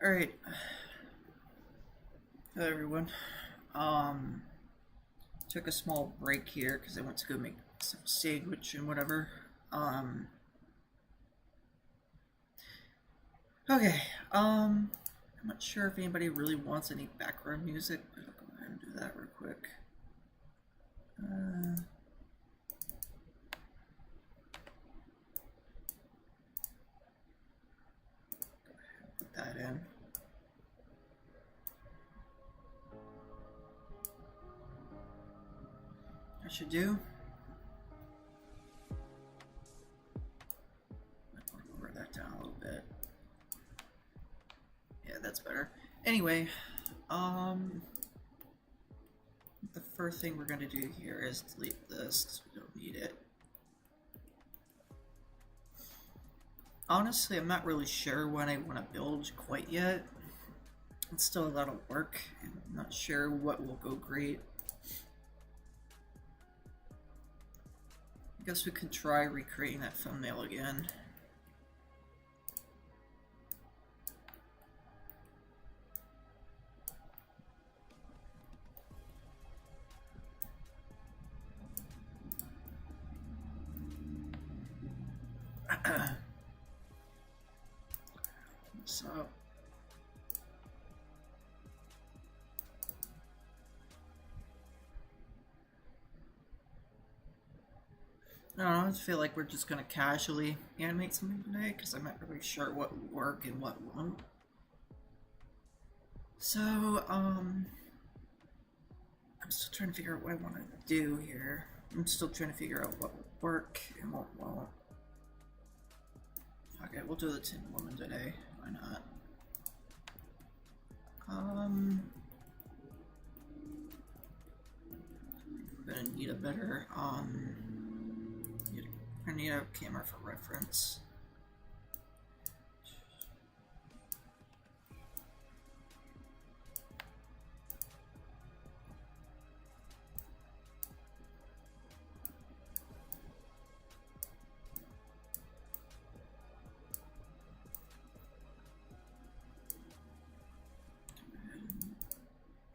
Alright. Hello everyone. Um Took a small break here because I went to go make some sandwich and whatever. Okay. I'm not sure if anybody really wants any background music, but I'll go ahead and do that real quick. Put that in. I should do. I'll lower that down a little bit. Yeah, that's better. Anyway, the first thing we're gonna do here is delete this because we don't need it. Honestly, I'm not really sure what I want to build quite yet. It's still a lot of work, and I'm not sure what will go great. I guess we could try recreating that thumbnail again. So I don't know, I just feel like we're just gonna casually animate something today because I'm not really sure what will work and what won't. So, I'm still trying to figure out what I want to do here. I'm still trying to figure out what will work and what won't. Okay, we'll do the Tin Woman today. Why not? We're gonna need a better, I need a camera for reference.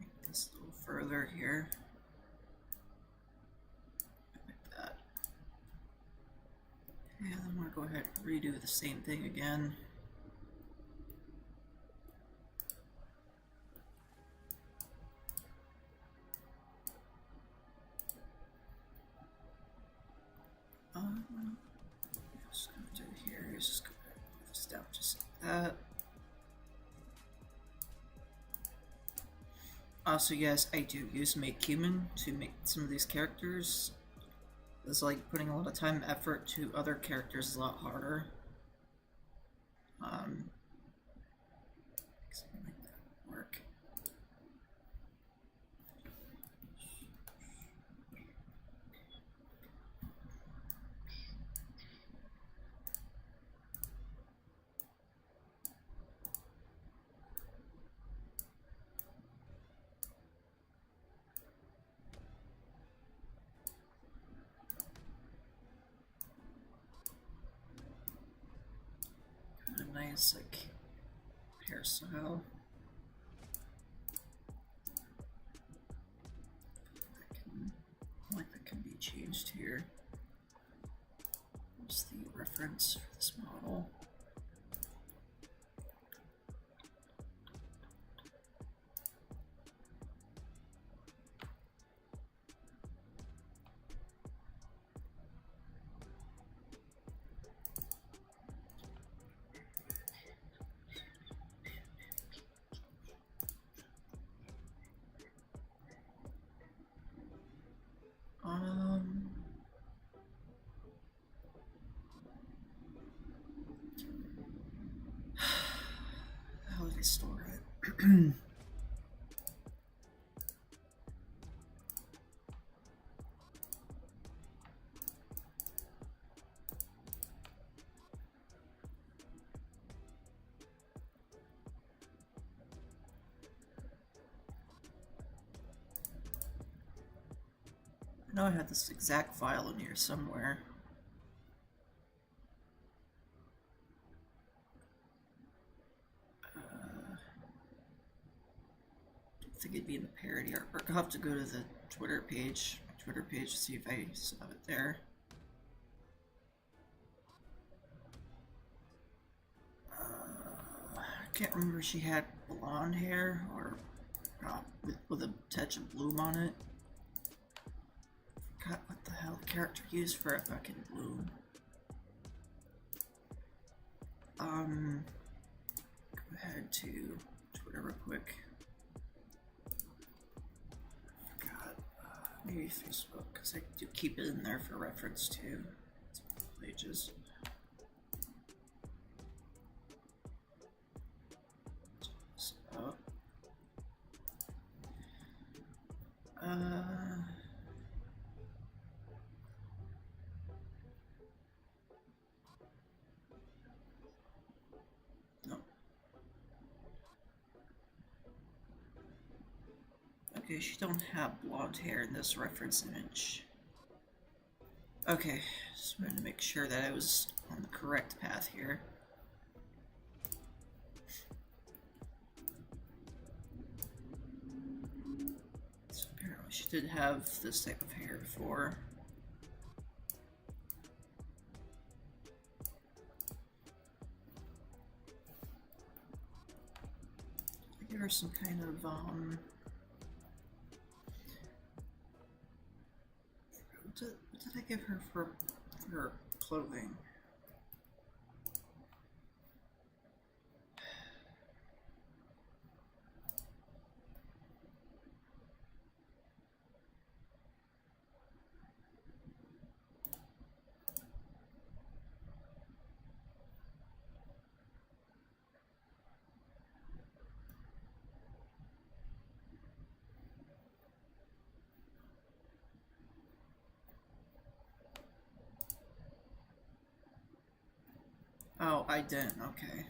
Make this a little further here. Yeah, then I'm gonna go ahead and redo the same thing again. Just gonna do here is just go ahead and move this down just like that. Also, yes, I do use Make Human to make some of these characters. It's like putting a lot of time and effort to other characters is a lot harder. Make that work. Nice, like, hairstyle. That can be changed here. What's the reference for this model? How do they store it? I know I had this exact file in here somewhere. to be in the parody artwork. I'll have to go to the Twitter page to see if I saw it there. I can't remember if she had blonde hair or with a touch of bloom on it. Forgot what the hell the character used for a fucking bloom. Go ahead to Twitter real quick. Forgot. Maybe Facebook, because I do keep it in there for reference too. It's pages. So, no. Okay, she don't have blonde hair in this reference image. Okay, just wanted to make sure that I was on the correct path here. So apparently she did have this type of hair before. I give her some kind of what did I give her for her clothing? Oh, I didn't. Okay.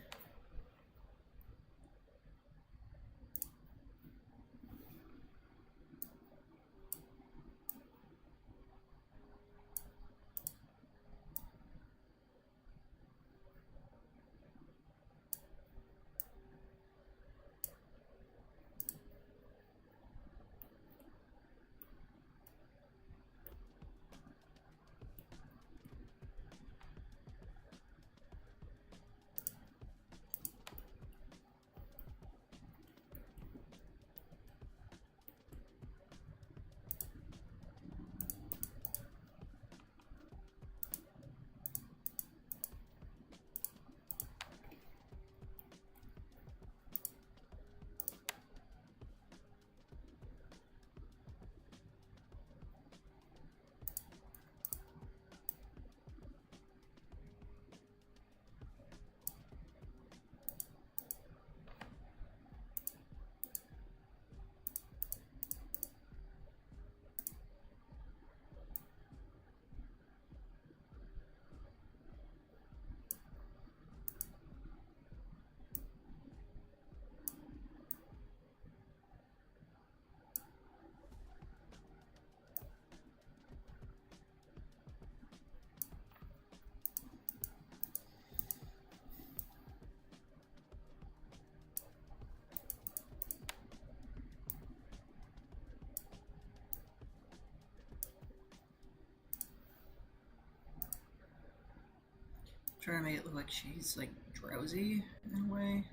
Trying to make it look like she's like drowsy in a way,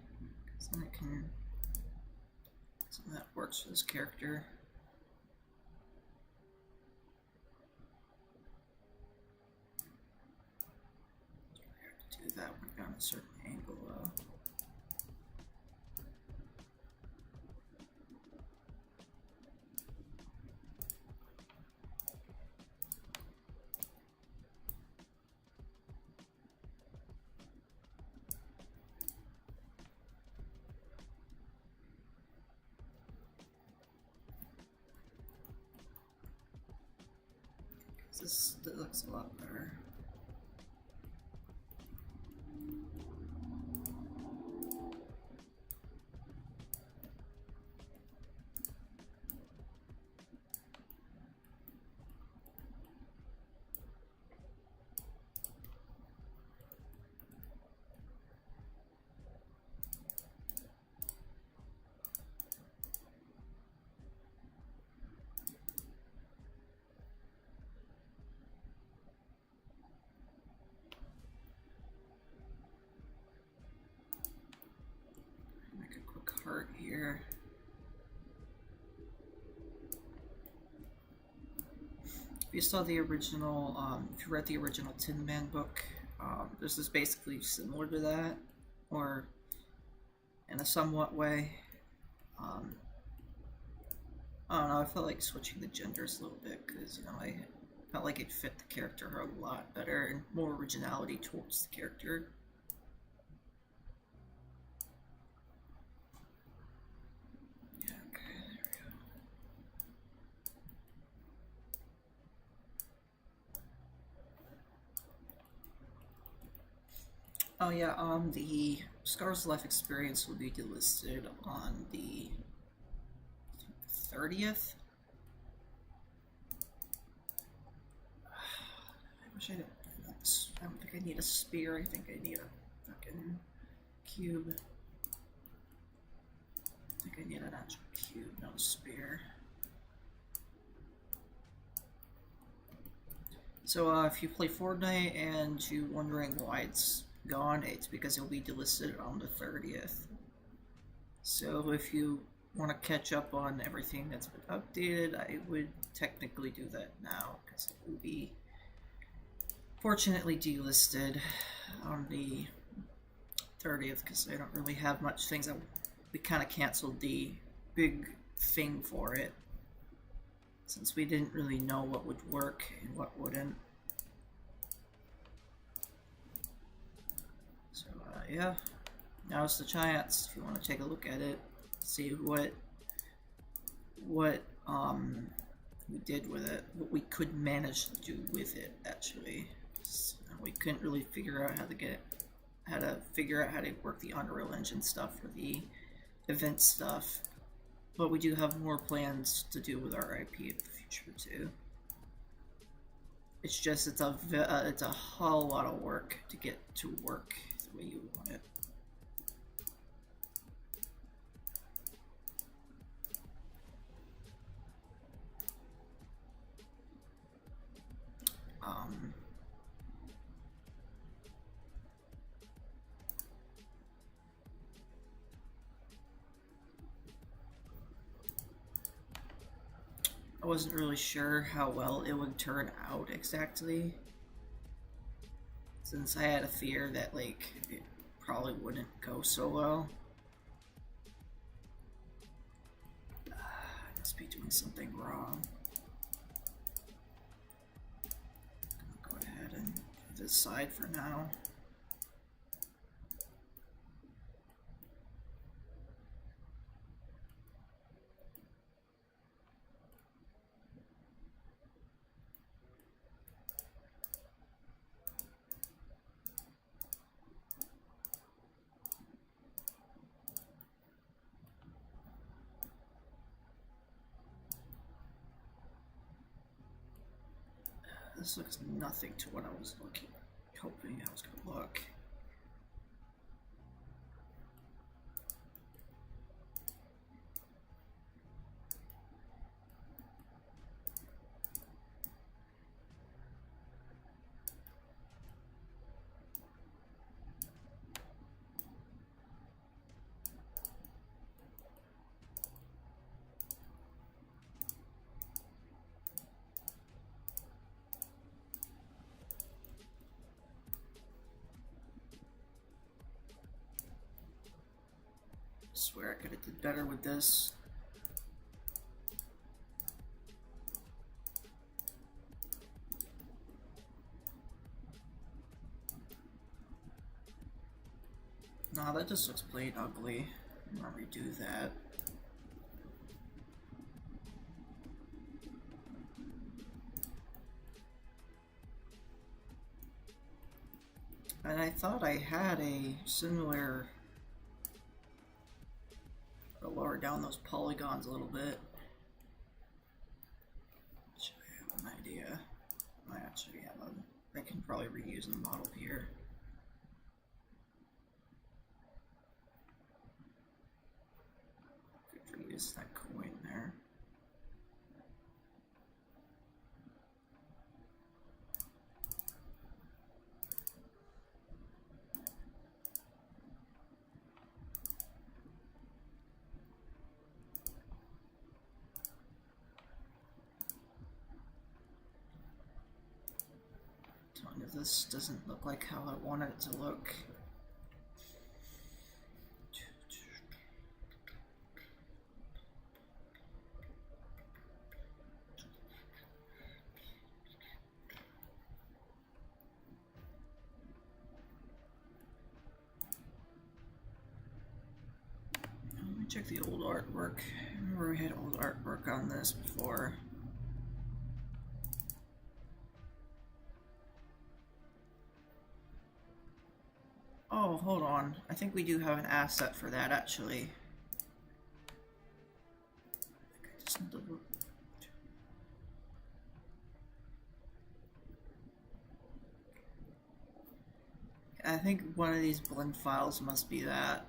because then it can. Something that works for this character. I have to do that when on a certain angle though. This looks a lot better. you saw the original, if you read the original Tin Man book, this is basically similar to that, or in a somewhat way. Um, I don't know, I felt like switching the genders a little bit because, I felt like it fit the character a lot better and more originality towards the character. Yeah, okay, there we go. Oh yeah, the Scars of Life experience will be delisted on the 30th. I wish I didn't. I don't think I need a spear. I think I need a fucking cube. I think I need an actual cube, not a spear. So if you play Fortnite and you're wondering why it's gone, it's because it'll be delisted on the 30th. So if you want to catch up on everything that's been updated, I would technically do that now because it will be fortunately delisted on the 30th because I don't really have much things. We kind of canceled the big thing for it since we didn't really know what would work and what wouldn't. So yeah, now's the chance if you want to take a look at it, see what we did with it, what we could manage to do with it actually. So we couldn't really figure out how to work the Unreal Engine stuff for the event stuff, but we do have more plans to do with our IP in the future too. It's just it's a whole lot of work to get to work the way you want it. I wasn't really sure how well it would turn out exactly, since I had a fear that like it probably wouldn't go so well. I must be doing something wrong. I'm gonna go ahead and do this side for now. This looks nothing to what I was hoping I was gonna look. I swear I could have did better with this. Nah, that just looks plain ugly. I'm gonna redo that. And I thought I had a similar... I'll lower down those polygons a little bit. Should I have an idea? I actually have I can probably reuse the model here. Could reuse that coin there. This doesn't look like how I want it to look. Let me check the old artwork. I remember we had old artwork on this before. Oh, hold on. I think we do have an asset for that, actually. I think one of these blend files must be that.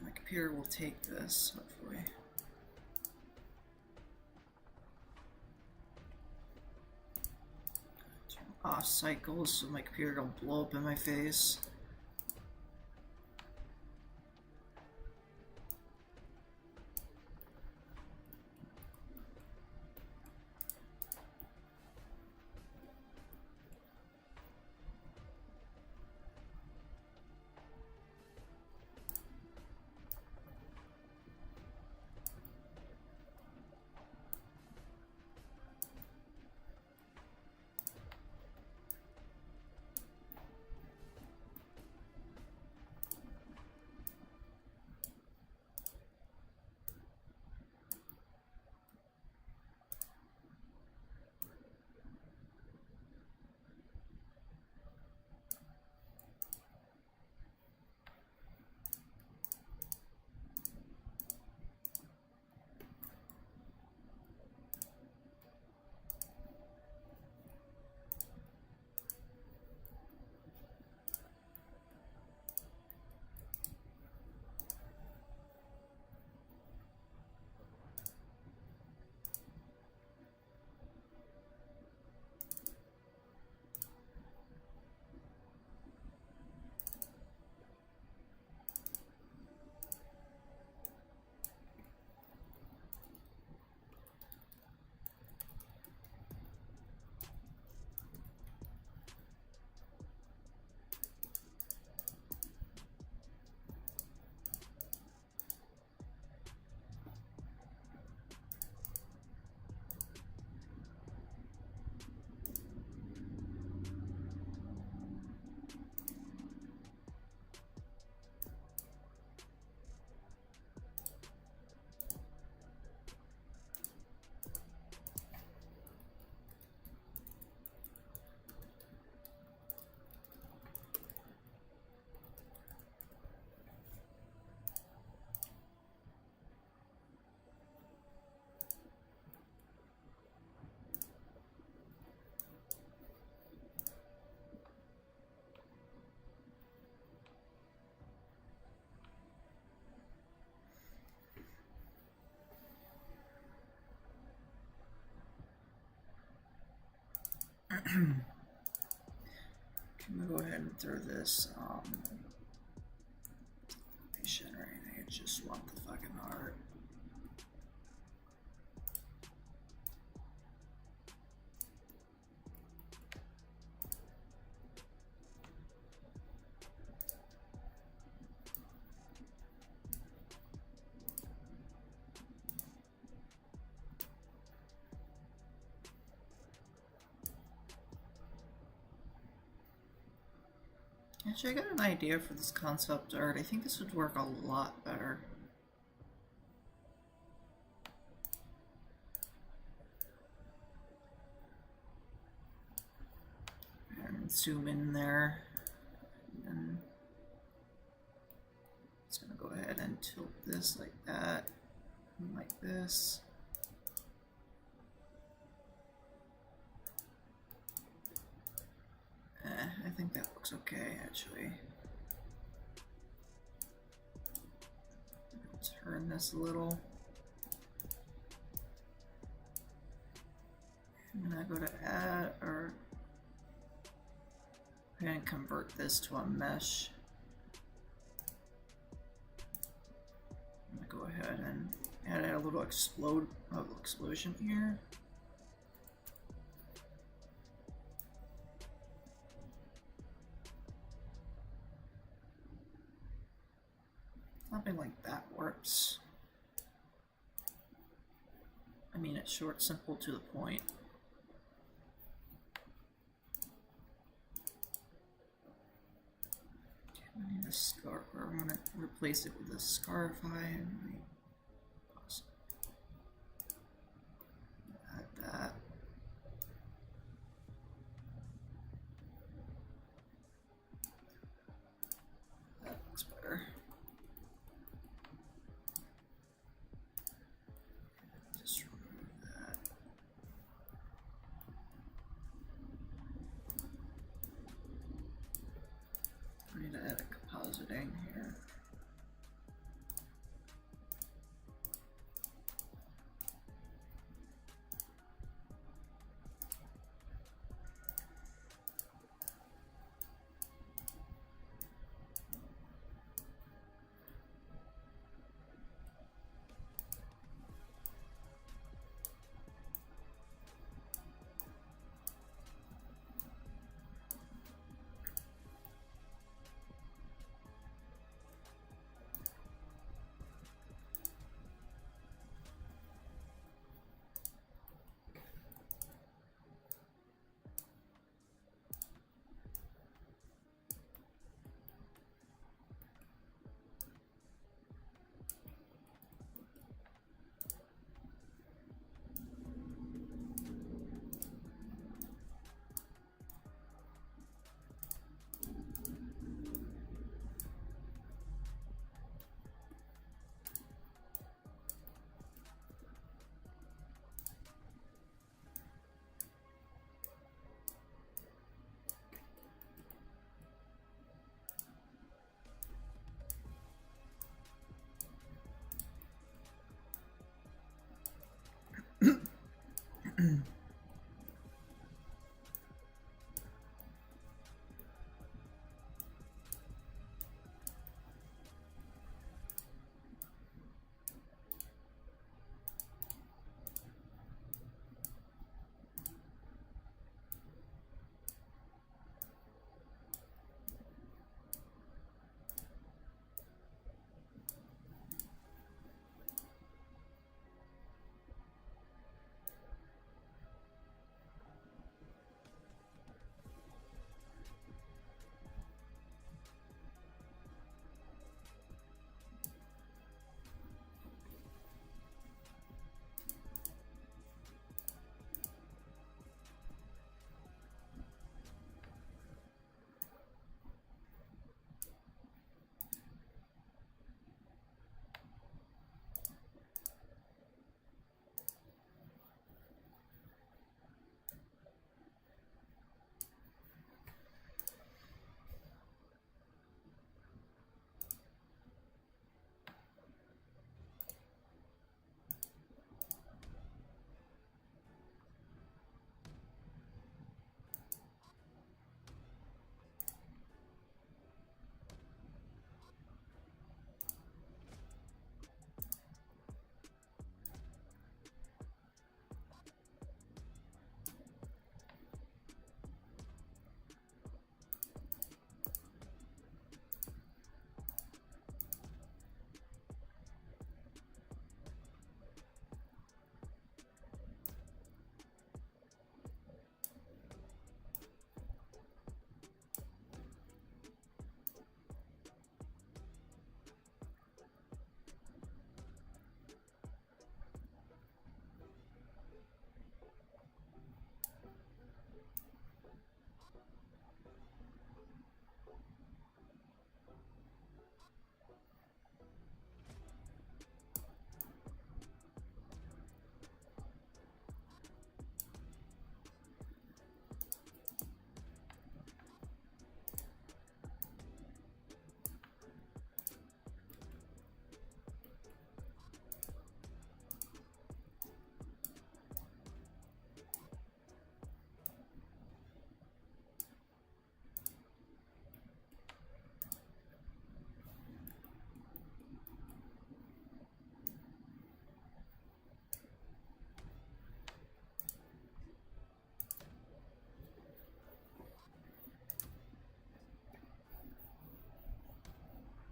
My computer will take this, hopefully. Turn off cycles so my computer don't blow up in my face. Can we go ahead and throw this mission or anything? It's just swap the fucking art. Actually, I got an idea for this concept art. I think this would work a lot better. and zoom in there. And it's going to go ahead and tilt this like that, and like this. I think that looks okay, actually. Turn this a little. And I go to add or and convert this to a mesh. I'm gonna go ahead and add a little explosion here. Something like that works. I mean, it's short, simple, to the point. I need a scarf, or I'm going to replace it with a scarify and add that. That looks better. Just remove that. I need to add a compositing here.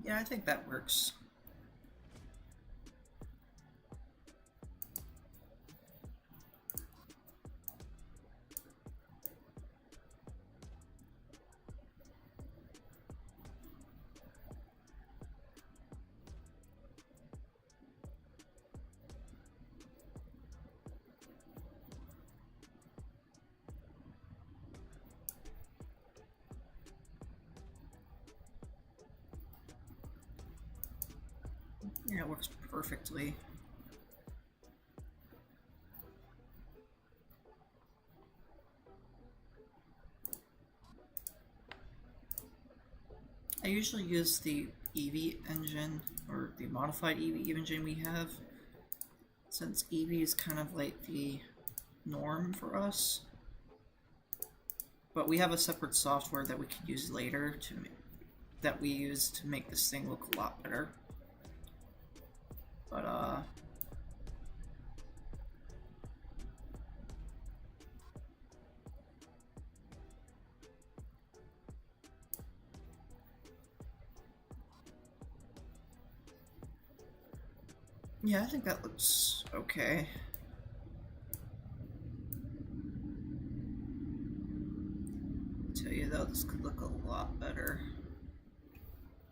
Yeah, I think that works. Yeah, it works perfectly. I usually use the Eevee engine, or the modified Eevee engine we have, since Eevee is kind of like the norm for us. But we have a separate software that we can use later that we use to make this thing look a lot better. But yeah, I think that looks okay. I'll tell you though, this could look a lot better.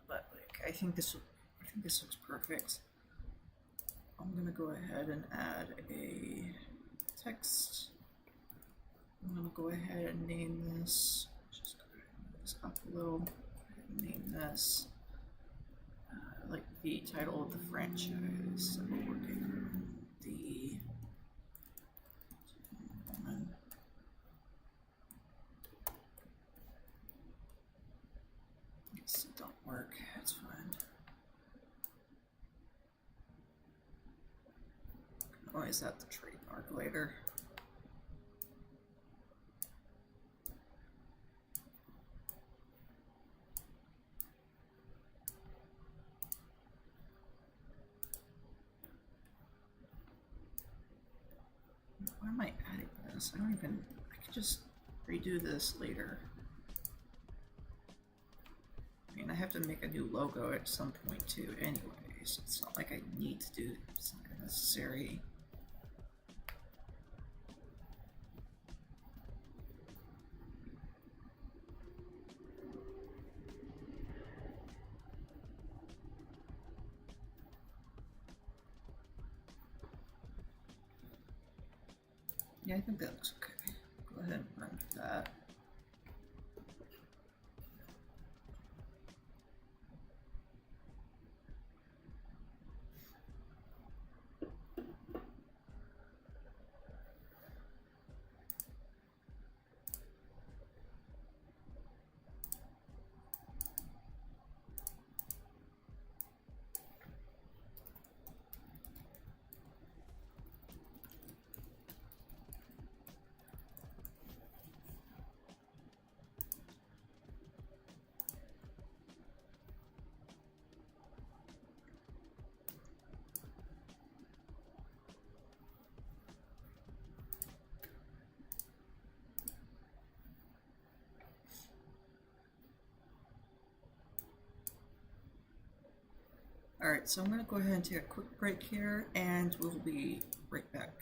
But like, I think this looks perfect. I'm gonna go ahead and add a text. I'm gonna go ahead and name this. Just go ahead and move this up a little. Name this. Like the title of the franchise that we're working on. The woman. I guess it don't work. It's fine. Oh, is that the trademark later? Why am I adding this? I can just redo this later. I mean, I have to make a new logo at some point too anyways. It's not like I need to do it. It's not necessary. Yeah, I think that looks okay. Go ahead and run that. Alright, so I'm going to go ahead and take a quick break here, and we'll be right back.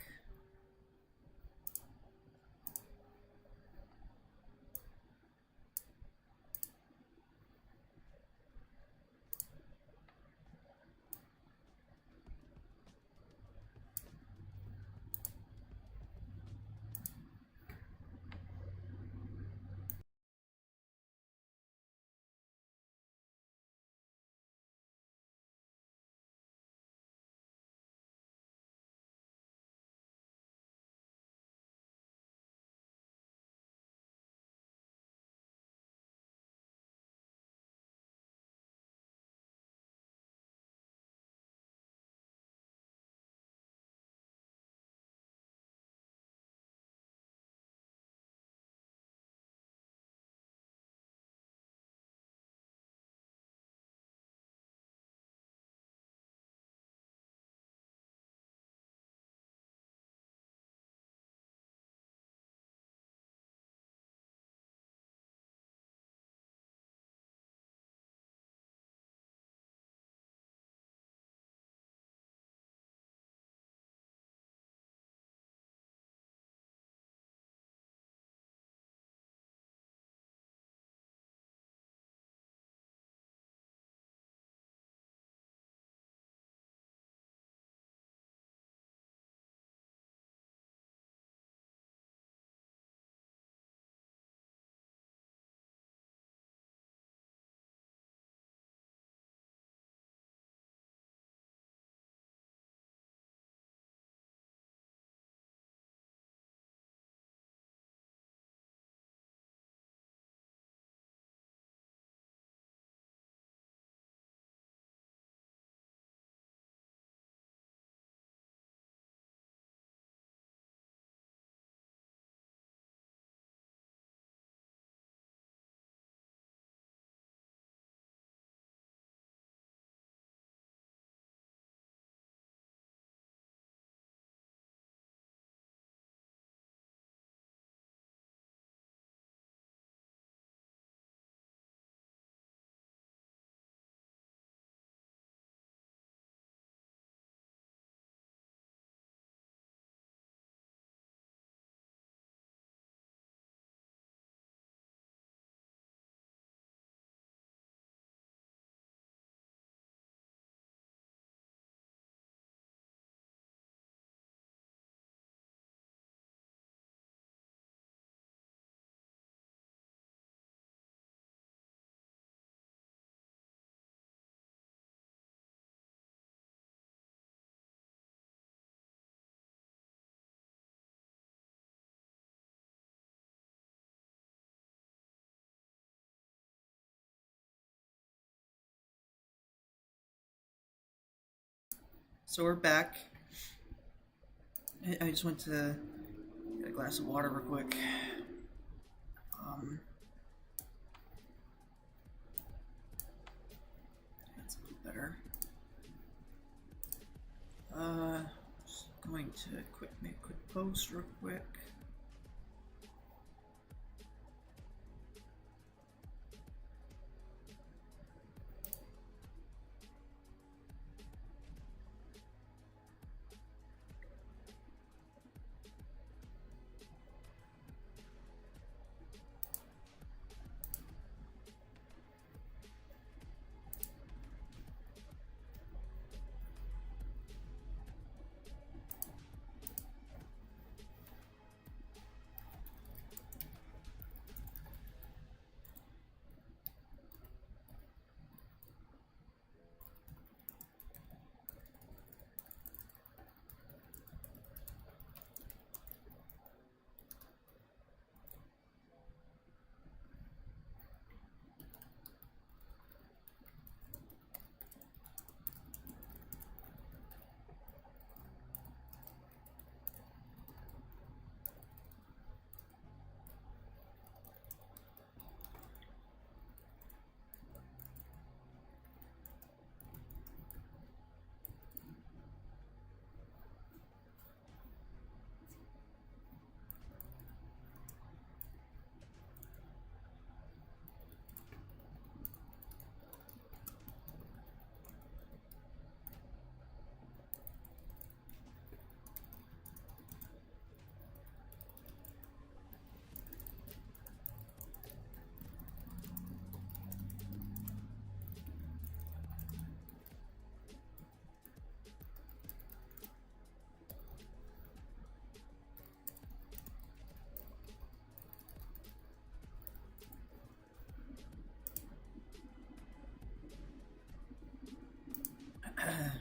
So we're back. I just went to get a glass of water real quick. That's a little better. Just going to make a quick post real quick.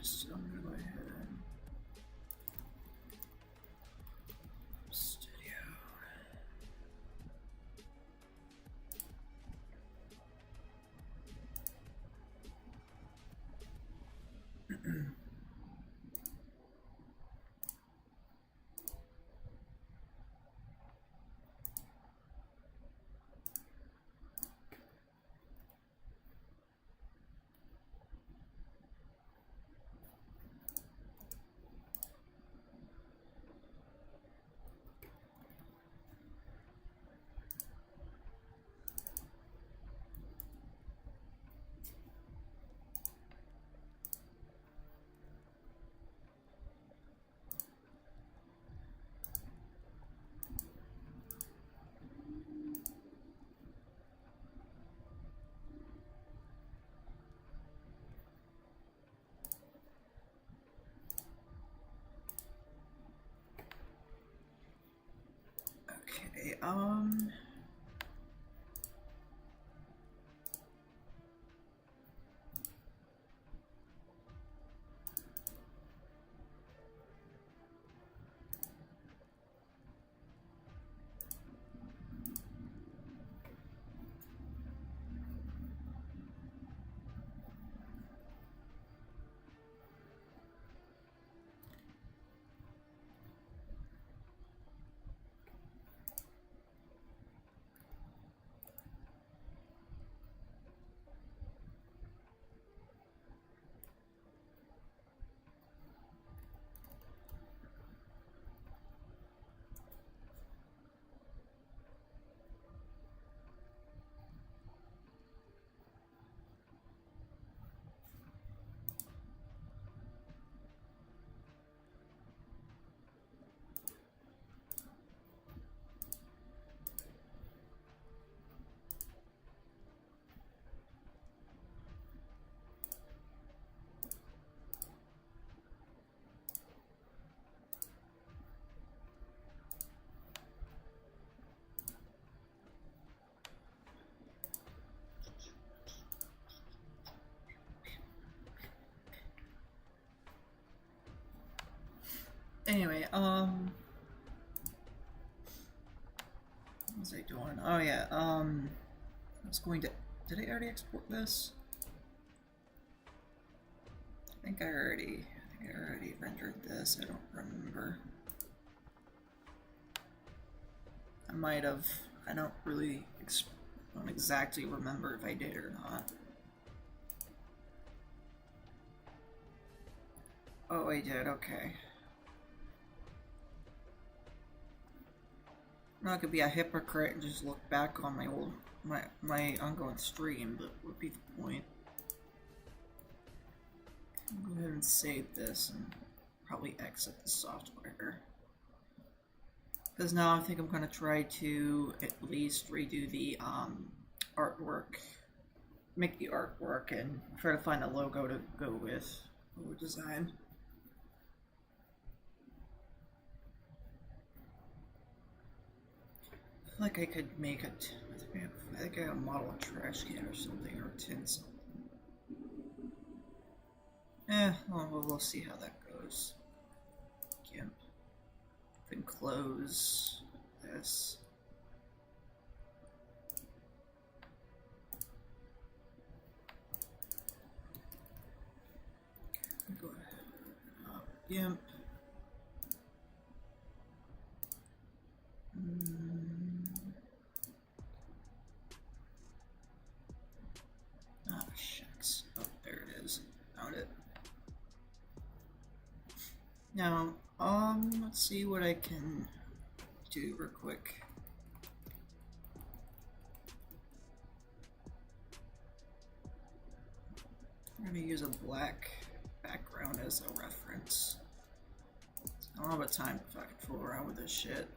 So I'm gonna go ahead and studio. Okay, anyway, what was I doing? Oh yeah, I was going to, did I already export this? I think I already think I already rendered this, I don't remember. I might have. I don't exactly remember if I did or not. Oh, I did, okay. I'm not gonna be a hypocrite and just look back on my ongoing stream, but would be the point. I'll go ahead and save this and probably exit the software. Because now I think I'm gonna try to at least redo the artwork, make the artwork, and try to find a logo to go with logo design. I feel like I could make it. I think I got a model of trash can or something, or a tin something. Well, we'll see how that goes. GIMP. Then close this. Go ahead. GIMP. Ah, shucks. Oh, there it is. Found it. Now, let's see what I can do real quick. I'm gonna use a black background as a reference. I don't have a time to fucking fool around with this shit.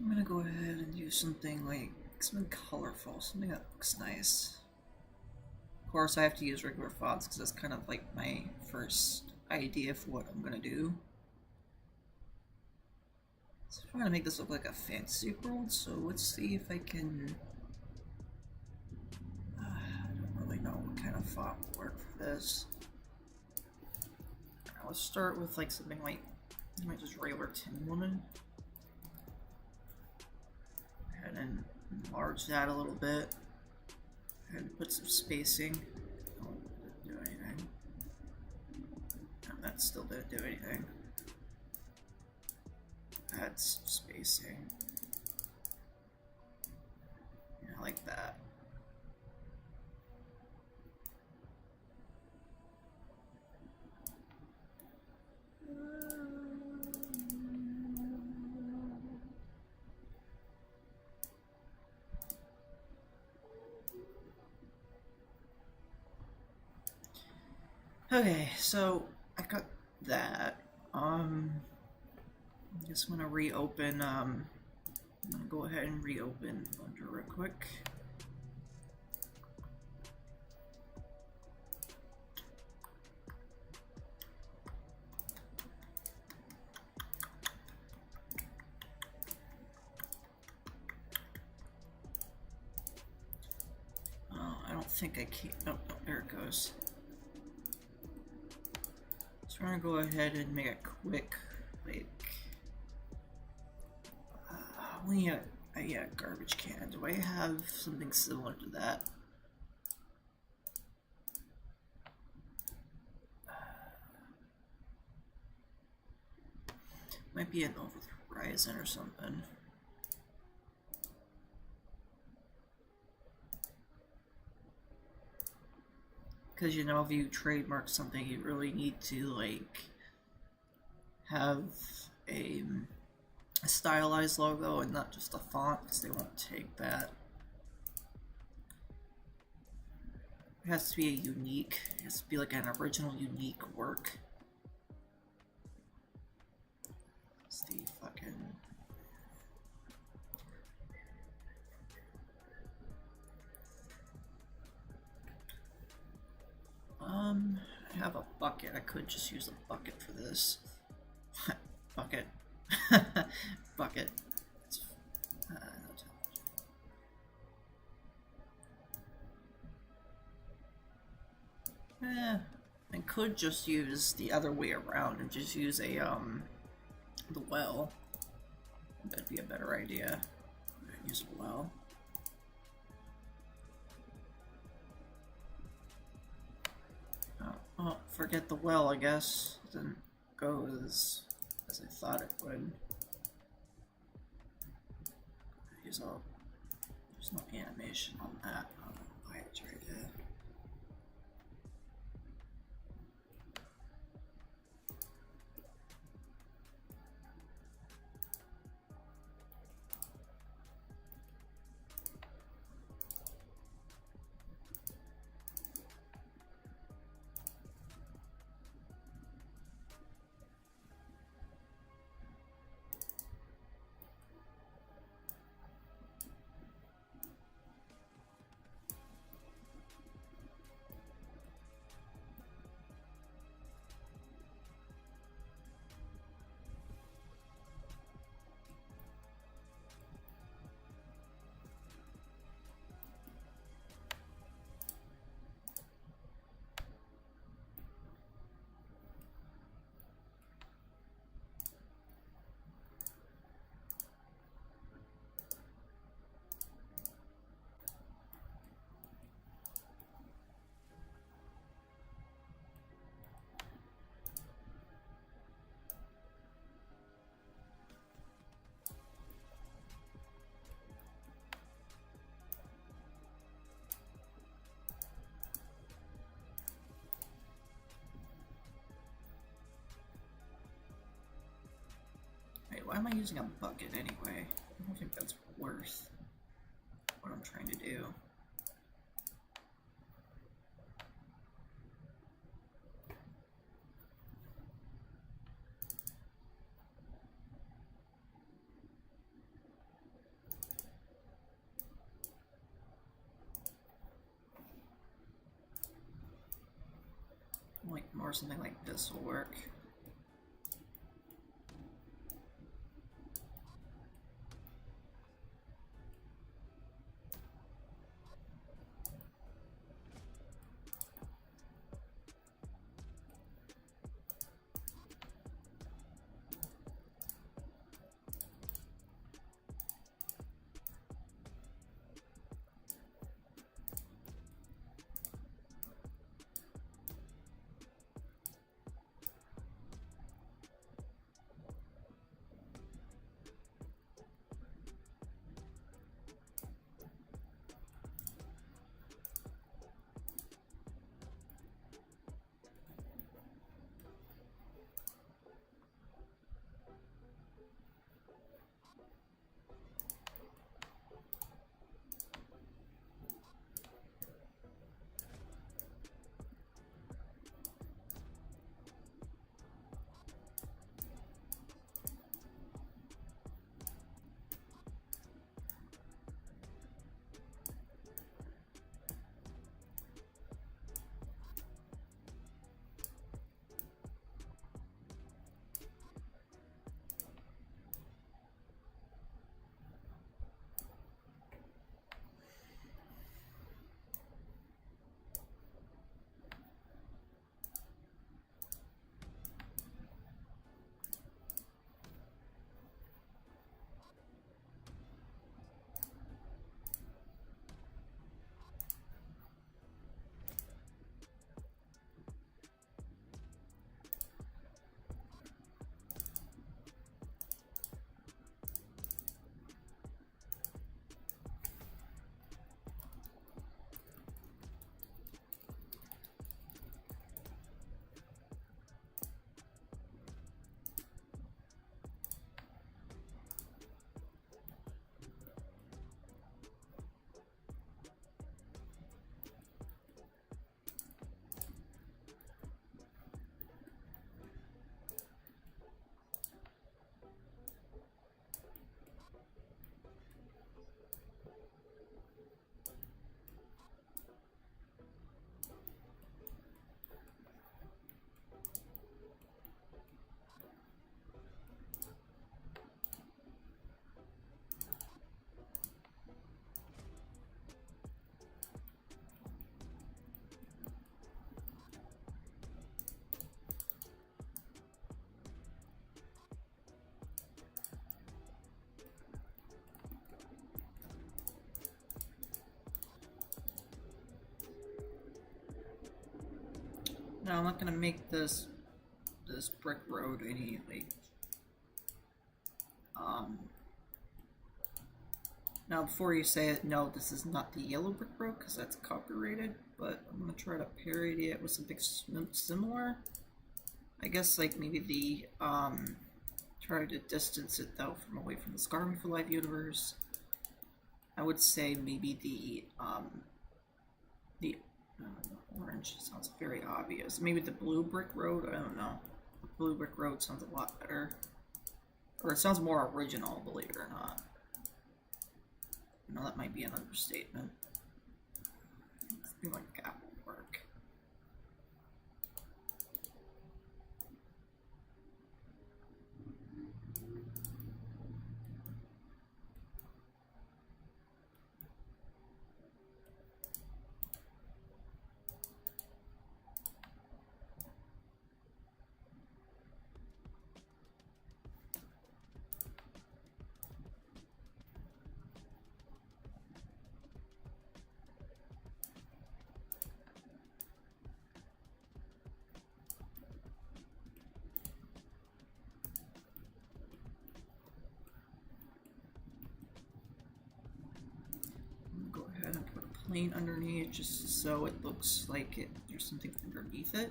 I'm gonna go ahead and use something like something colorful, something that looks nice. Of course, I have to use regular fonts because that's kind of like my first idea for what I'm gonna do. So I'm trying to make this look like a fantasy world, so let's see if I can. I don't really know what kind of font will work for this. Let's start with like something like, I might just regular Tin Woman. And then enlarge that a little bit. And put some spacing. Oh, didn't do anything. No, that still didn't do anything. Add some spacing. Yeah, like that. Okay, so I got that. I just want to reopen. I'm gonna go ahead and reopen Blender real quick. Oh, I don't think I can. Oh, no, there it goes. So we're gonna go ahead and make a quick, like, yeah, garbage can. Do I have something similar to that? Might be an over the horizon or something. Because, you know, if you trademark something, you really need to, like, have a stylized logo and not just a font, because they won't take that. It has to be a unique, it has to be like an original, unique work. It's the fucking... I have a bucket. I could just use a bucket for this. Bucket. Bucket. I could just use the other way around and just use the well. That'd be a better idea. Use a well. Oh, forget the well, I guess. It didn't go as I thought it would. There's no animation on that. I don't know why it's right there. Wait, why am I using a bucket anyway? I don't think that's worth what I'm trying to do. Like, more something like this will work. No, I'm not gonna make this brick road any like now before you say it, no, this is not the yellow brick road because that's copyrighted, but I'm gonna try to parody it with something similar. I guess like maybe the try to distance it though from away from the Scarring for Life universe. I would say maybe the orange sounds very obvious. Maybe the blue brick road. I don't know. The blue brick road sounds a lot better, or it sounds more original. Believe it or not. No, that might be an understatement. Something like that will work. Plane underneath just so it looks like there's something underneath it.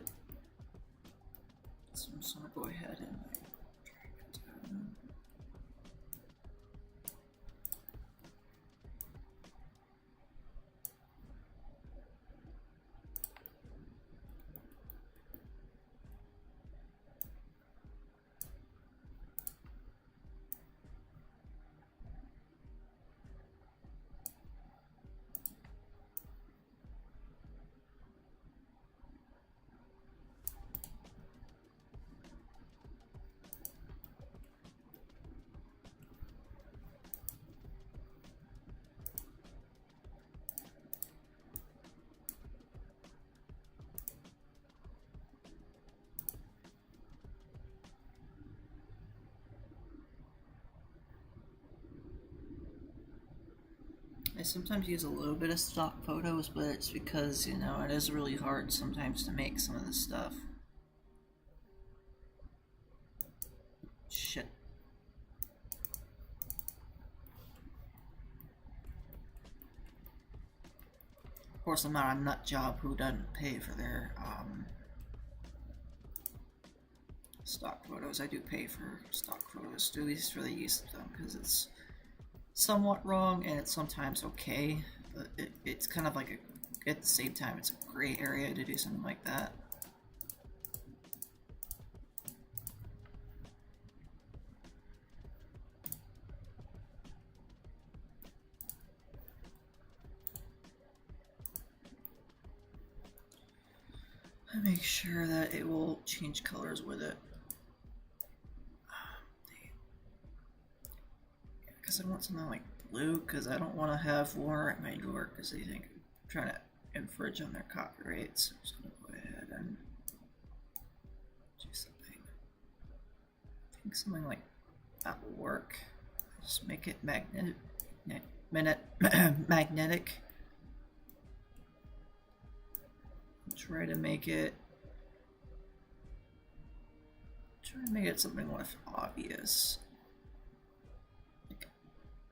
So I'm just gonna go ahead and drag it down. I sometimes use a little bit of stock photos, but it's because, you know, it is really hard sometimes to make some of this stuff. Shit. Of course, I'm not a nut job who doesn't pay for their stock photos. I do pay for stock photos, at least for the use of them, because it's somewhat wrong and it's sometimes okay, but it's kind of like at the same time it's a gray area to do something like that. I make sure that it will change colors with it. Because I want something like blue, because I don't want to have war at my door because they think I'm trying to infringe on their copyrights. So I'm just going to go ahead and do something. I think something like that will work. Just make it magnetic. Magnetic. Try to make it something less obvious.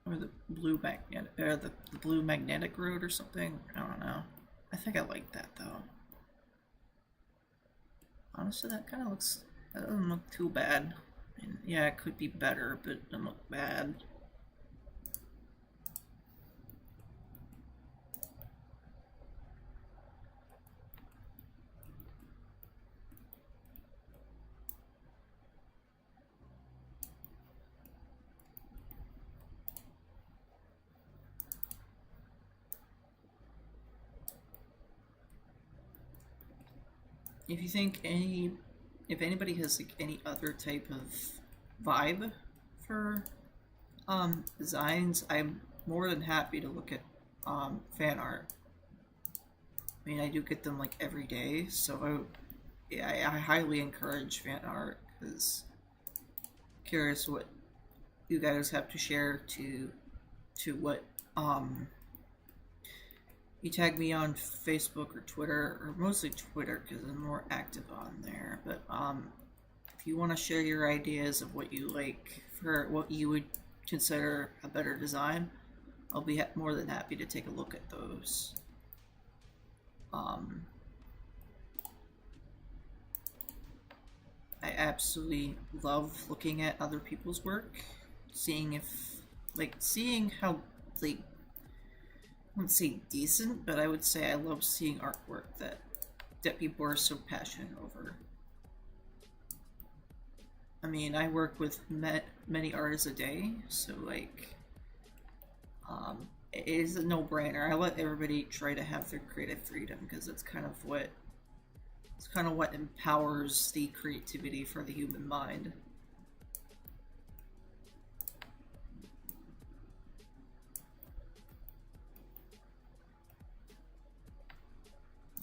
Or the blue magnetic, or the blue magnetic road or something. I don't know. I think I like that though. Honestly, that doesn't look too bad. I mean, yeah, it could be better, but it doesn't look bad. If you think if anybody has like any other type of vibe for designs, I'm more than happy to look at fan art. I mean, I do get them like every day, so I highly encourage fan art because curious what you guys have to share to what you tag me on Facebook or Twitter, or mostly Twitter because I'm more active on there. But if you want to share your ideas of what you like for what you would consider a better design, I'll be more than happy to take a look at those. I absolutely love looking at other people's work, seeing how, like, I wouldn't say decent, but I would say I love seeing artwork that people are so passionate over. I mean, I work with many artists a day, so like, it is a no-brainer. I let everybody try to have their creative freedom because it's kind of what empowers the creativity for the human mind.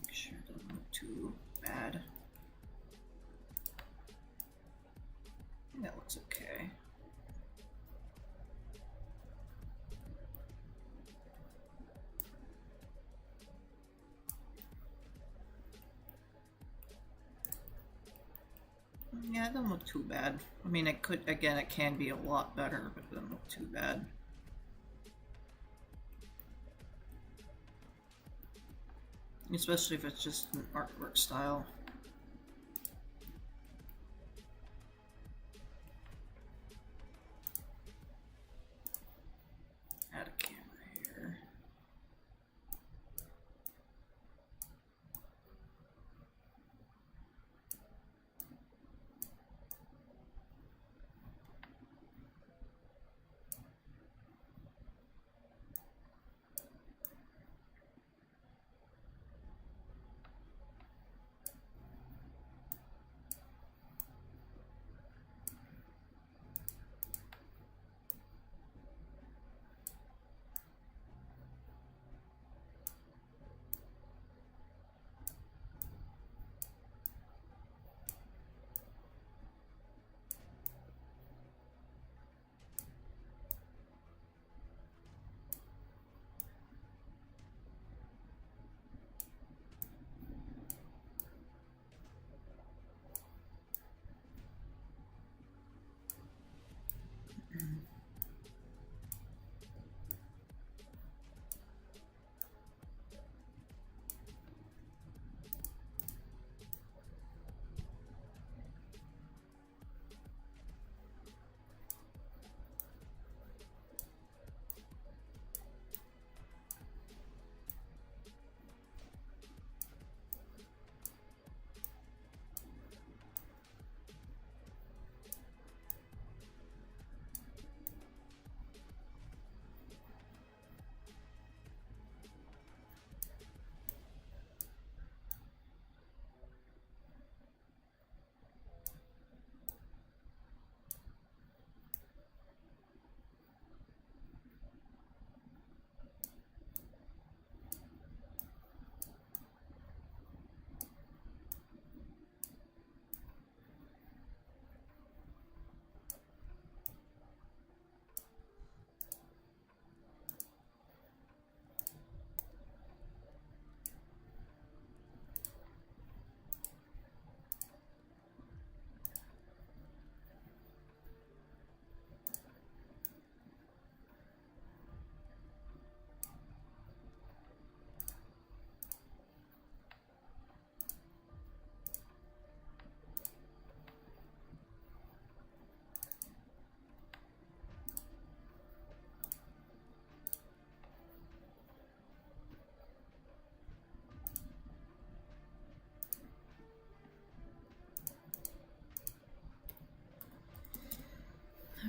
Make sure it doesn't look too bad. I think that looks okay. Yeah, it doesn't look too bad. I mean, it can be a lot better, but it doesn't look too bad. Especially if it's just an artwork style. Add a camera here.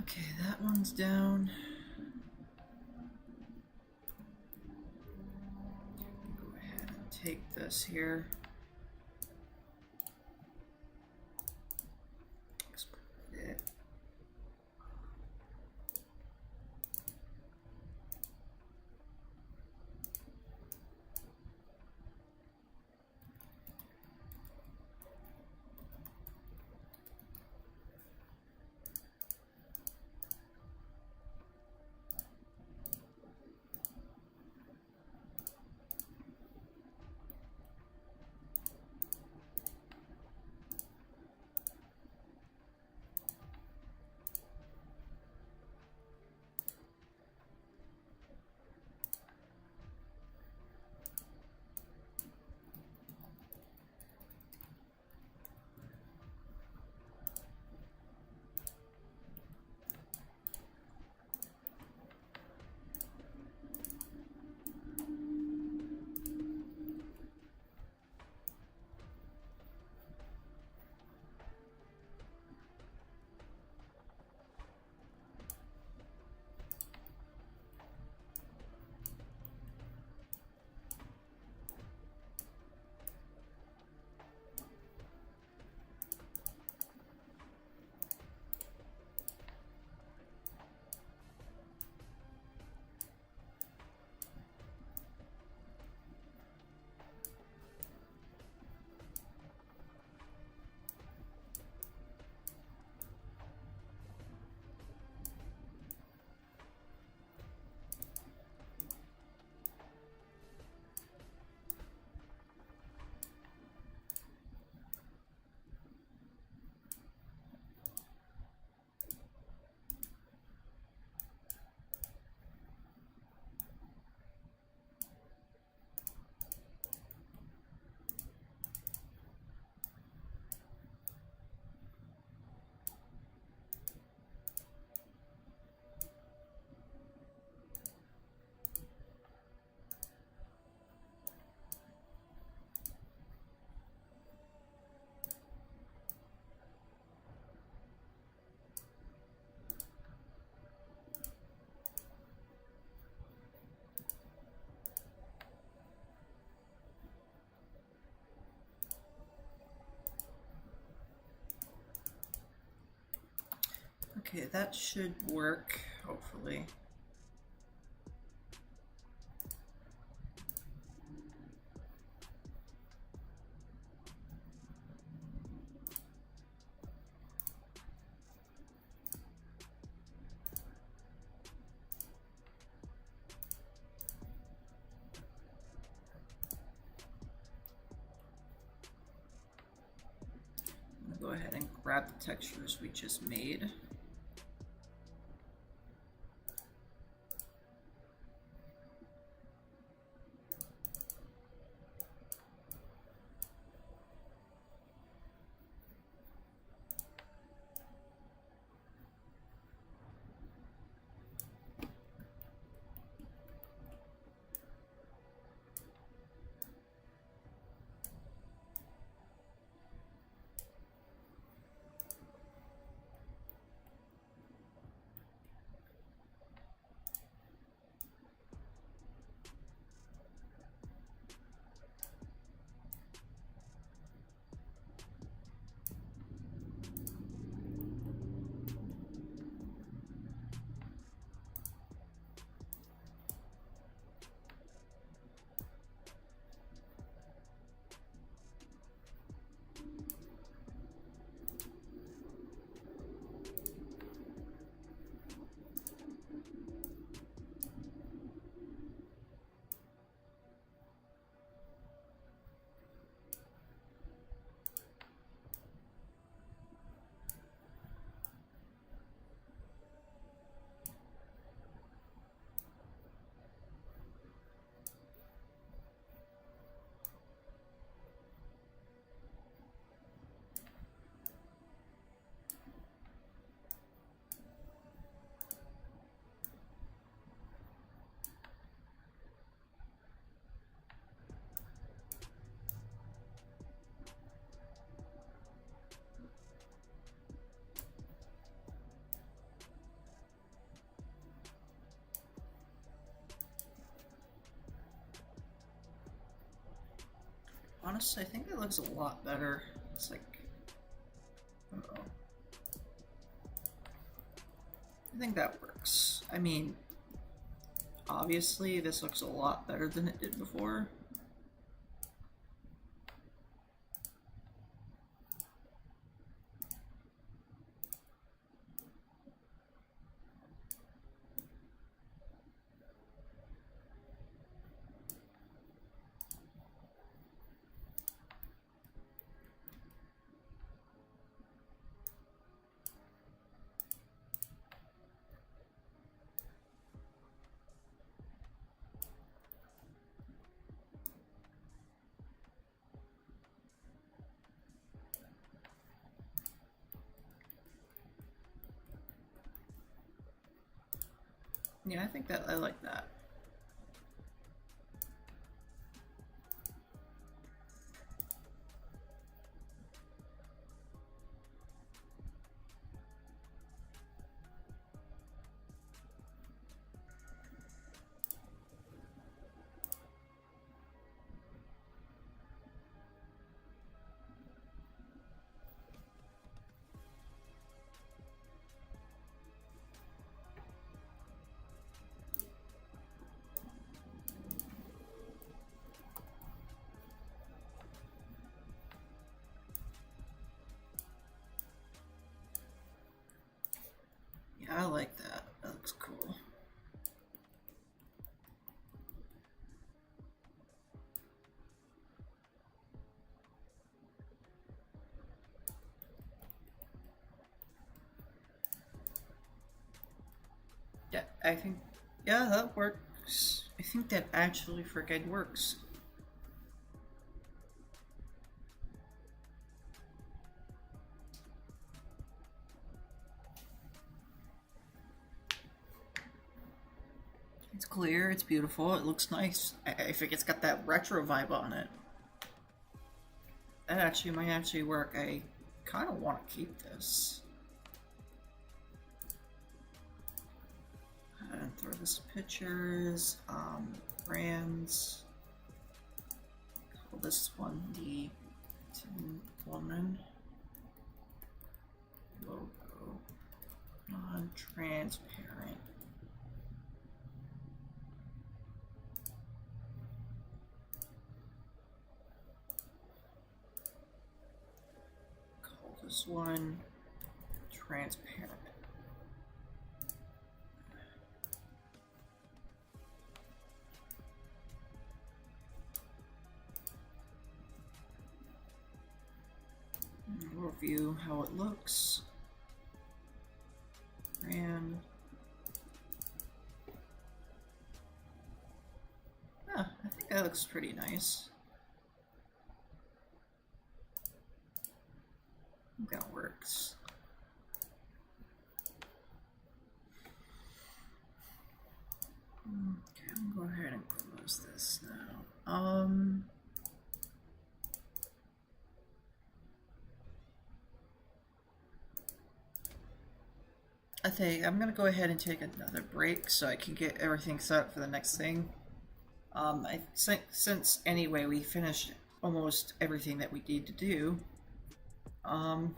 Okay, that one's down. Go ahead and take this here. Export it. Okay, that should work, hopefully. I'm gonna go ahead and grab the textures we just made. Honestly, I think that looks a lot better. It's like, I don't know. I think that works. I mean, obviously this looks a lot better than it did before. Yeah, I think that I like that. Yeah, I like that. That looks cool. Yeah, I think, yeah, that works. I think that actually freaking works. It's clear, it's beautiful, it looks nice. I think it's got that retro vibe on it. That actually might actually work. I kind of want to keep this. And throw this pictures, brands. Call this one the Tin Woman logo Non-transparent. Call this one transparent. Review how it looks. And I think that looks pretty nice. I think that works. Okay, I'm gonna go ahead and close this now. I think I'm gonna go ahead and take another break so I can get everything set up for the next thing. I think since anyway we finished almost everything that we need to do, I'm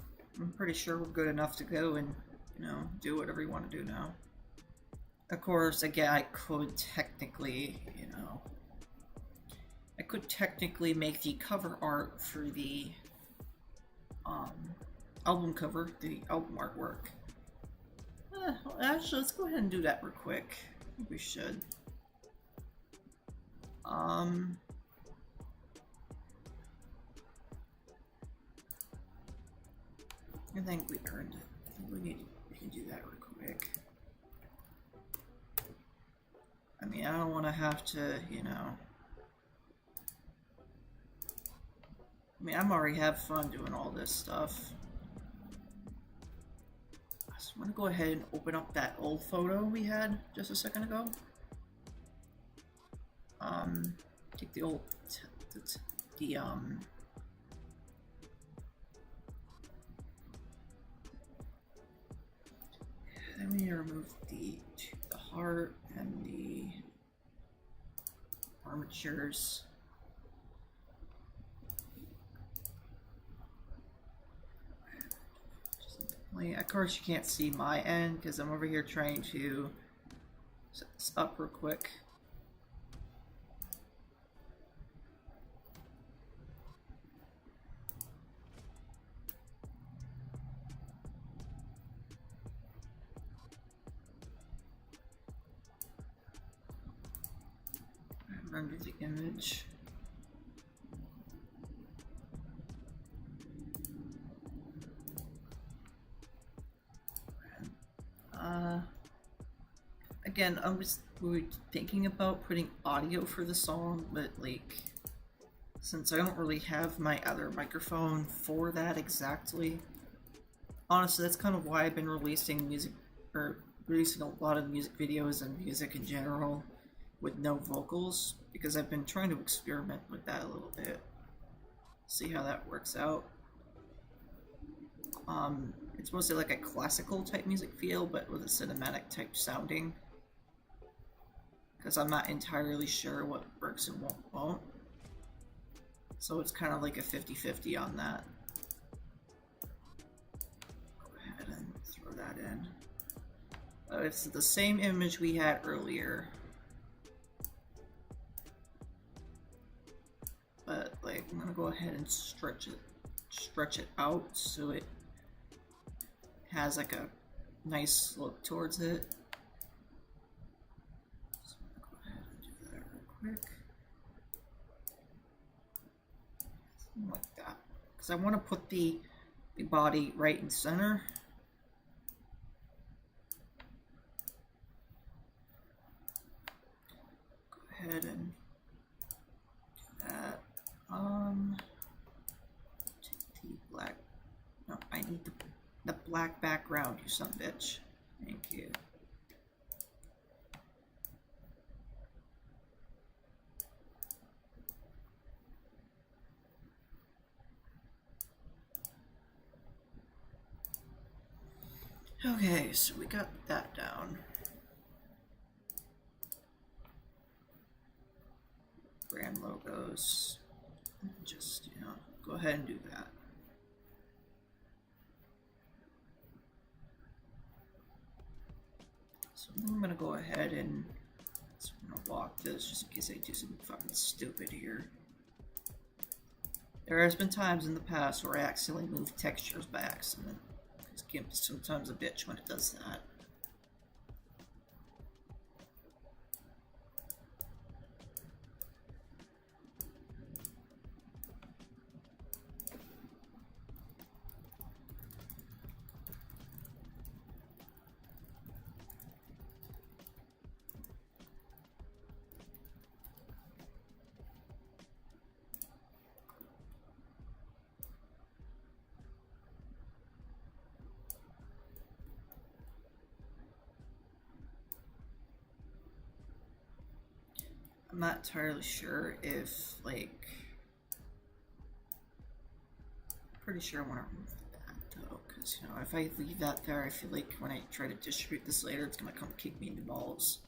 pretty sure we're good enough to go and, you know, do whatever you want to do now. Of course, again, I could technically, you know, make the cover art for the album cover, the album artwork. Well, actually, let's go ahead and do that real quick. I think we should. I think we earned it. We can do that real quick. I mean, I don't want to have to, you know. I mean, I'm already having fun doing all this stuff. So I'm gonna go ahead and open up that old photo we had just a second ago. Take the old, then we need to remove the heart and the armatures. Of course, you can't see my end because I'm over here trying to set this up real quick. Render the image. Again, we were thinking about putting audio for the song, but like, since I don't really have my other microphone for that exactly, honestly, that's kind of why I've been releasing music, or releasing a lot of music videos and music in general with no vocals, because I've been trying to experiment with that a little bit, see how that works out. It's mostly like a classical type music feel, but with a cinematic type sounding, because I'm not entirely sure what works and what won't. So it's kind of like a 50-50 on that. Go ahead and throw that in. It's the same image we had earlier. But like, I'm gonna go ahead and stretch it out so it has like a nice look towards it. So I'm gonna go ahead and do that real quick. Something like that. Because I want to put the body right in center. Go ahead and do that. Take the black. No, I need the black background, you son of a bitch. Thank you. Okay, so we got that down. Brand logos. Just, you know, go ahead and do that. I'm gonna go ahead and I'm gonna lock this just in case I do something fucking stupid here. There has been times in the past where I accidentally moved textures by accident. This game is sometimes a bitch when it does that. I'm not entirely sure if, like... Pretty sure I want to remove that, though, because, you know, if I leave that there, I feel like when I try to distribute this later, it's gonna come kick me in the balls.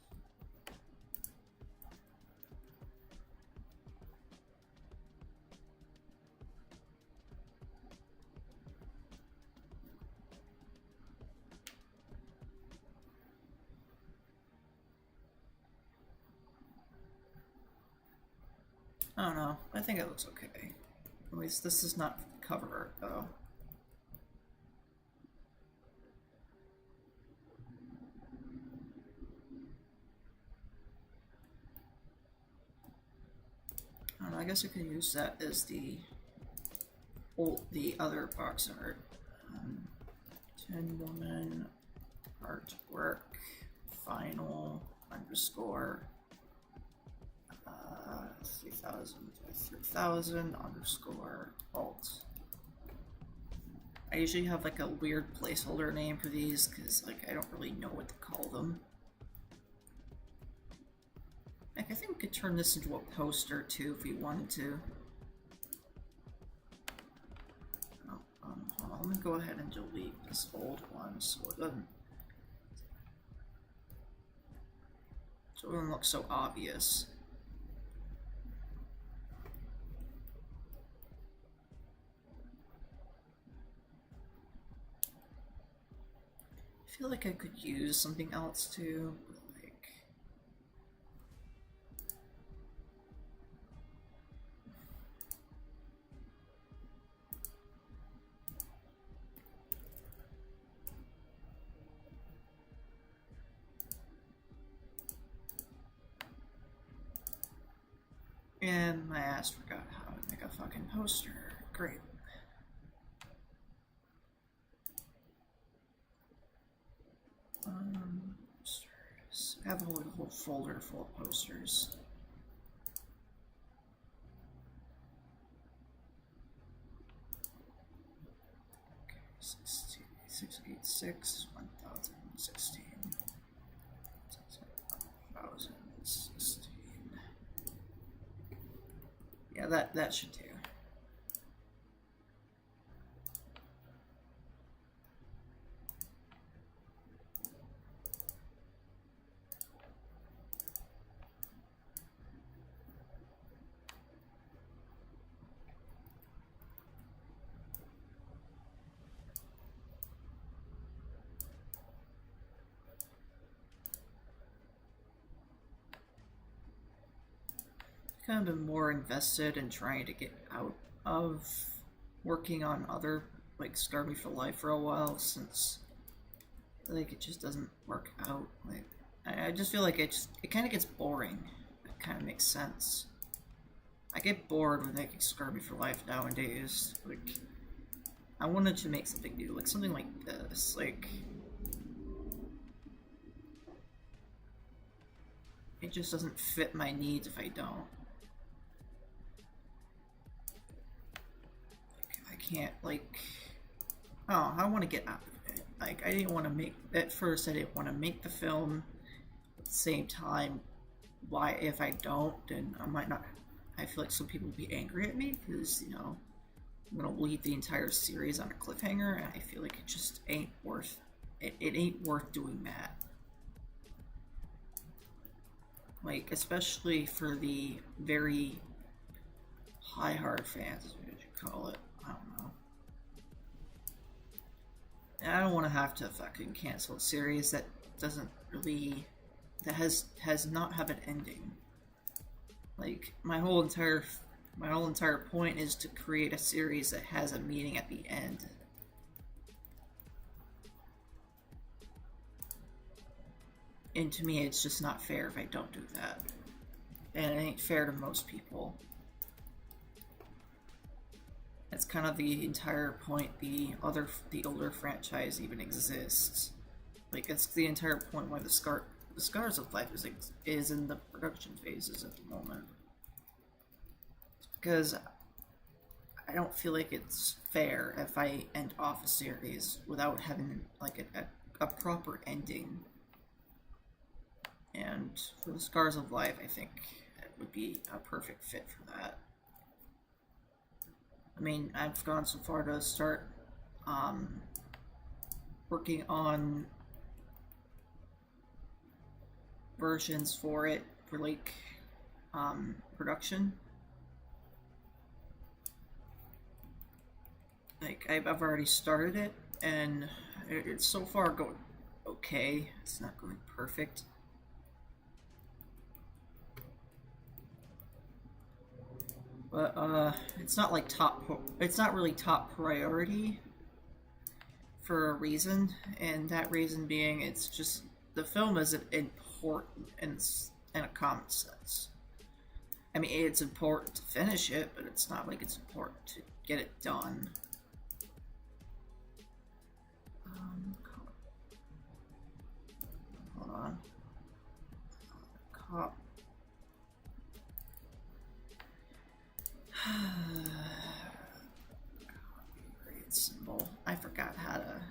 I don't know. I think it looks okay. At least this is not cover art, though. I don't know, I guess I could use that as the other box art. 10 woman artwork final underscore 3000 by 3000 underscore alt. I usually have like a weird placeholder name for these because like I don't really know what to call them. Like I think we could turn this into a poster too if we wanted to. Oh, hold on, let me go ahead and delete this old one so it doesn't look so obvious. I feel like I could use something else too, but like... And my ass forgot how to make a fucking poster. Great. Posters. I have a whole folder full of posters. Okay, 686, 1016. 1016. Yeah, that should do. Kind of been more invested in trying to get out of working on other like Scar Me for Life for a while since like it just doesn't work out. Like I just feel like it kind of gets boring. It kind of makes sense. I get bored with making Scar Me for Life nowadays. Like I wanted to make something new, like something like this. Like it just doesn't fit my needs if I don't. Can't like I want to get out of it. Like I didn't want to make at first I didn't want to make the film at the same time. Why if I don't then I might not. I feel like some people will be angry at me because you know I'm gonna leave the entire series on a cliffhanger and I feel like it just ain't worth it ain't worth doing that. Like especially for the very high hard fans, what would you call it? I don't know. And I don't want to have to fucking cancel a series that doesn't really that has not have an ending. Like my whole entire point is to create a series that has a meaning at the end. And to me, it's just not fair if I don't do that. And it ain't fair to most people. That's kind of the entire point the older franchise even exists. Like, it's the entire point why the Scars of Life is in the production phases at the moment. Because I don't feel like it's fair if I end off a series without having like a proper ending. And for the Scars of Life, I think it would be a perfect fit for that. I mean, I've gone so far to start working on versions for it for like production. Like I've already started it, and it's so far going okay. It's not going perfect. But it's not like it's not really top priority for a reason, and that reason being it's just the film isn't important in a common sense. I mean, it's important to finish it, but it's not like it's important to get it done. Hold on. Cop. Copyright symbol. I forgot how to.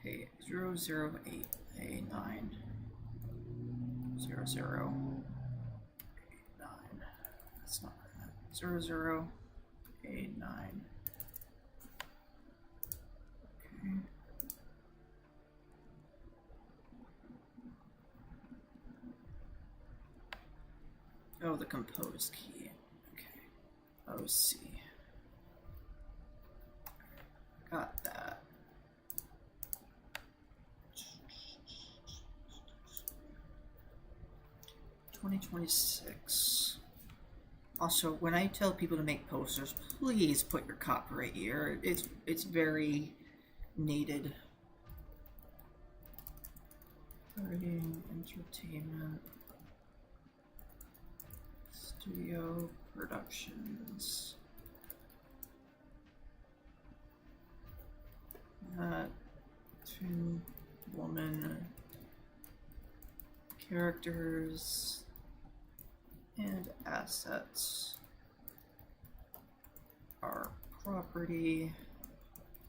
Okay, 008A9 0089. That's not right. 0089. Okay. Oh, the compose key. Okay. OC. Got that. 2026. Also, when I tell people to make posters, please put your copyright year. It's very needed. Writing, entertainment, studio productions. Twin woman characters and assets are property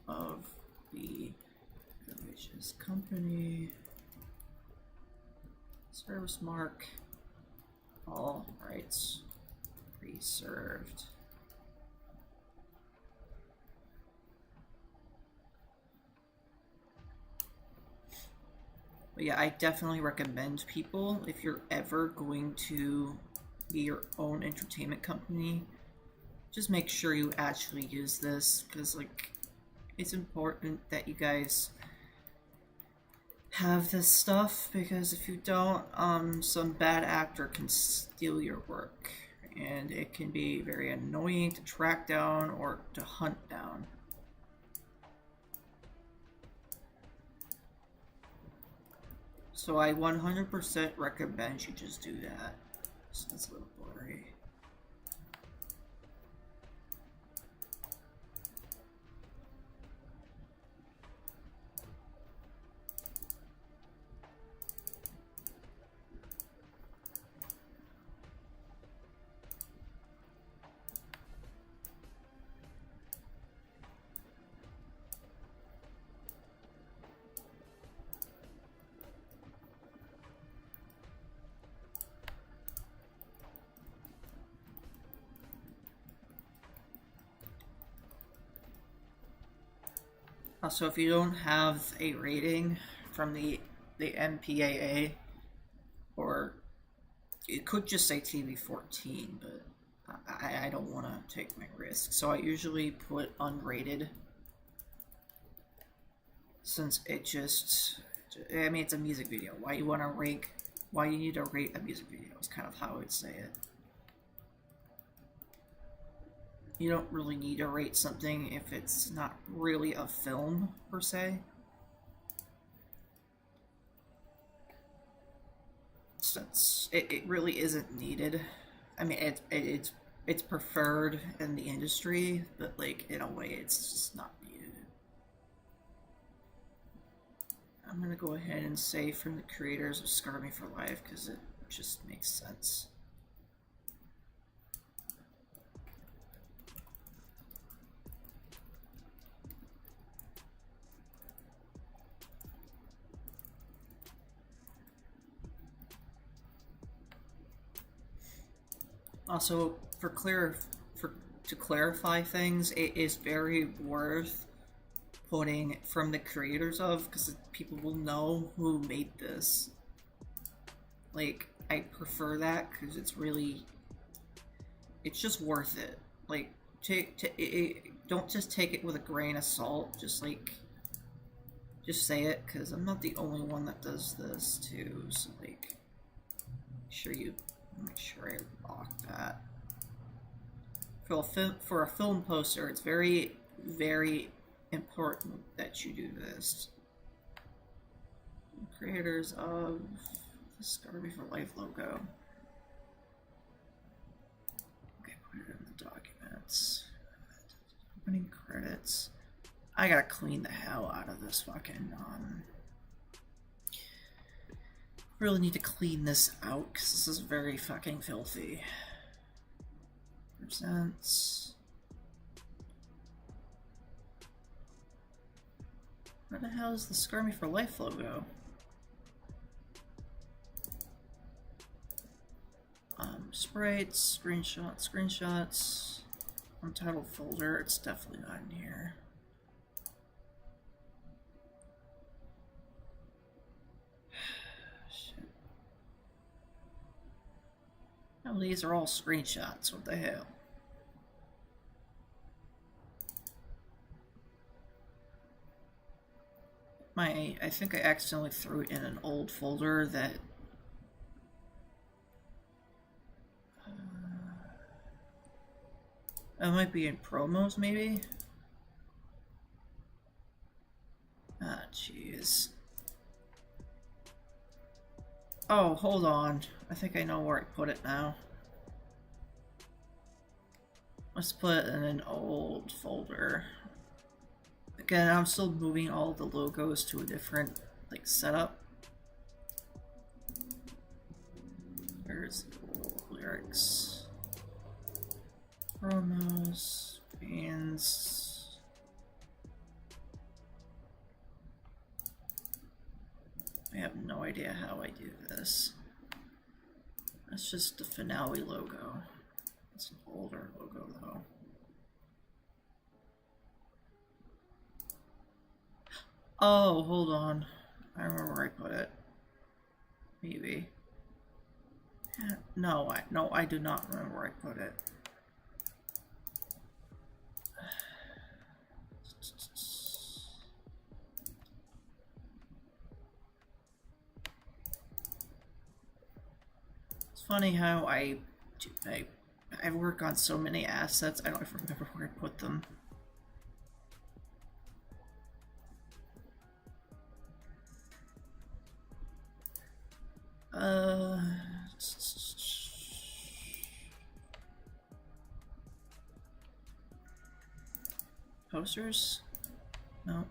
of the Village's company. Service mark, all rights reserved. But yeah, I definitely recommend people, if you're ever going to be your own entertainment company, just make sure you actually use this, because like it's important that you guys have this stuff, because if you don't, some bad actor can steal your work, and it can be very annoying to track down or to hunt down. So I 100% recommend you just do that. So that's a little blurry. Also, if you don't have a rating from the MPAA, or it could just say TV-14, but I don't want to take my risk, so I usually put unrated, since it just, I mean, it's a music video. Why you want to rank? Why you need to rate a music video? Is kind of how I would say it. You don't really need to rate something if it's not really a film per se. Since it really isn't needed. I mean, it's preferred in the industry, but like in a way, it's just not needed. I'm gonna go ahead and say from the creators of Scar Me for Life because it just makes sense. Also, to clarify things, it is very worth putting from the creators of, because people will know who made this. Like, I prefer that because it's just worth it. Like, don't just take it with a grain of salt. Just say it, because I'm not the only one that does this too. So like, make sure I lock that. For a film poster, it's very, very important that you do this. Creators of the Scar Me for Life logo. Okay, put it in the documents. Opening credits. I gotta clean the hell out of this fucking really need to clean this out because this is very fucking filthy. Presents. Where the hell is the Scar Me for Life logo? Sprites, screenshots, untitled folder. It's definitely not in here. Shit. Oh, these are all screenshots. What the hell? I think I accidentally threw it in an old folder that it might be in promos, maybe? Ah, jeez. Oh, hold on. I think I know where I put it now. Let's put it in an old folder. Again, I'm still moving all the logos to a different, like, setup. There's the lyrics. Promos, bands. I have no idea how I do this. That's just the finale logo. It's an older logo though. Oh, hold on. I remember where I put it. Maybe. No, I do not remember where I put it. It's funny how I work on so many assets, I don't even remember where I put them. Posters? No.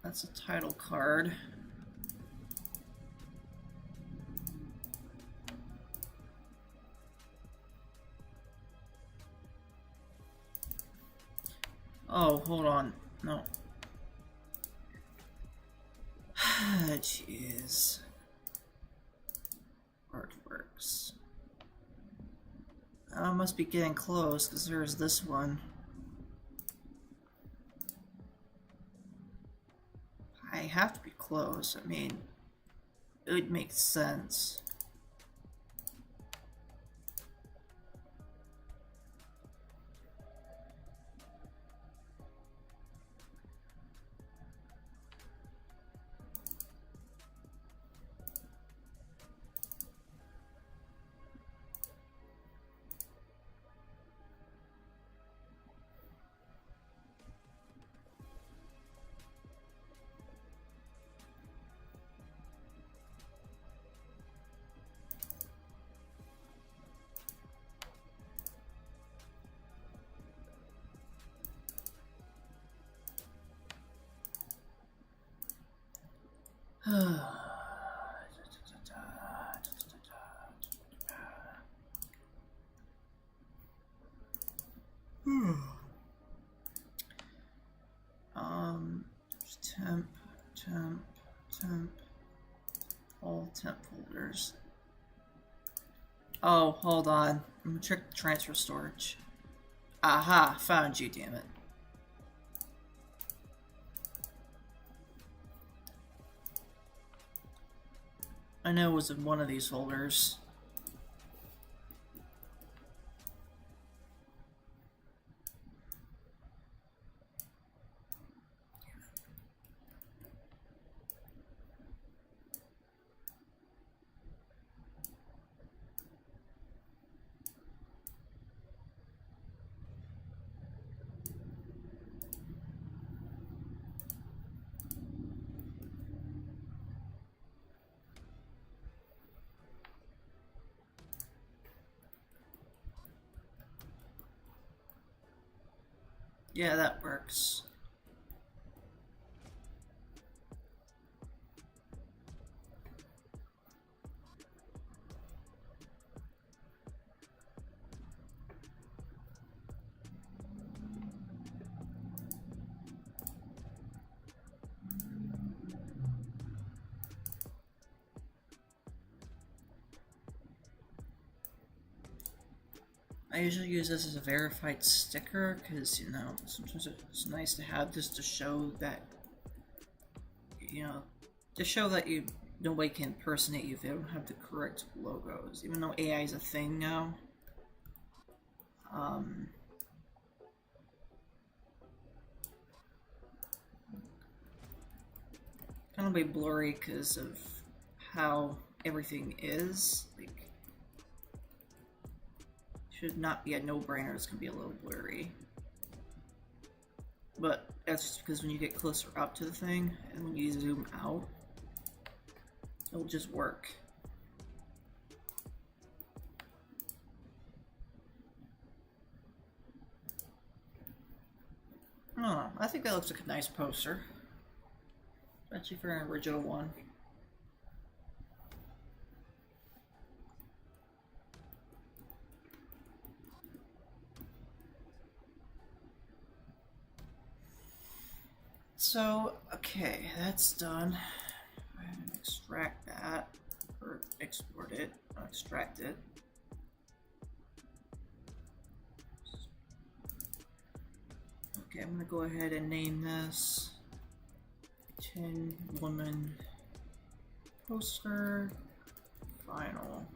That's a title card. Oh, hold on. No. Jeez. Artworks. I must be getting close because there's this one. have to be close. I mean, it would make sense. Temp, temp, temp, all temp folders. Oh, hold on. I'm gonna check the transfer storage. Aha, found you, damn it. I know it was in one of these folders. Yeah, that works. I usually use this as a verified sticker because, you know, sometimes it's nice to have this to show that, you know, to show that nobody can impersonate you if they don't have the correct logos. Even though AI is a thing now. Kind of be blurry because of how everything is. Like, should not be a no-brainer. It's gonna be a little blurry. But that's just because when you get closer up to the thing and when you zoom out, it'll just work. Oh, I think that looks like a nice poster. Especially for an original one. So, okay, that's done. Go ahead and extract that, or export it, extract it. Okay, I'm gonna go ahead and name this 10 woman poster final.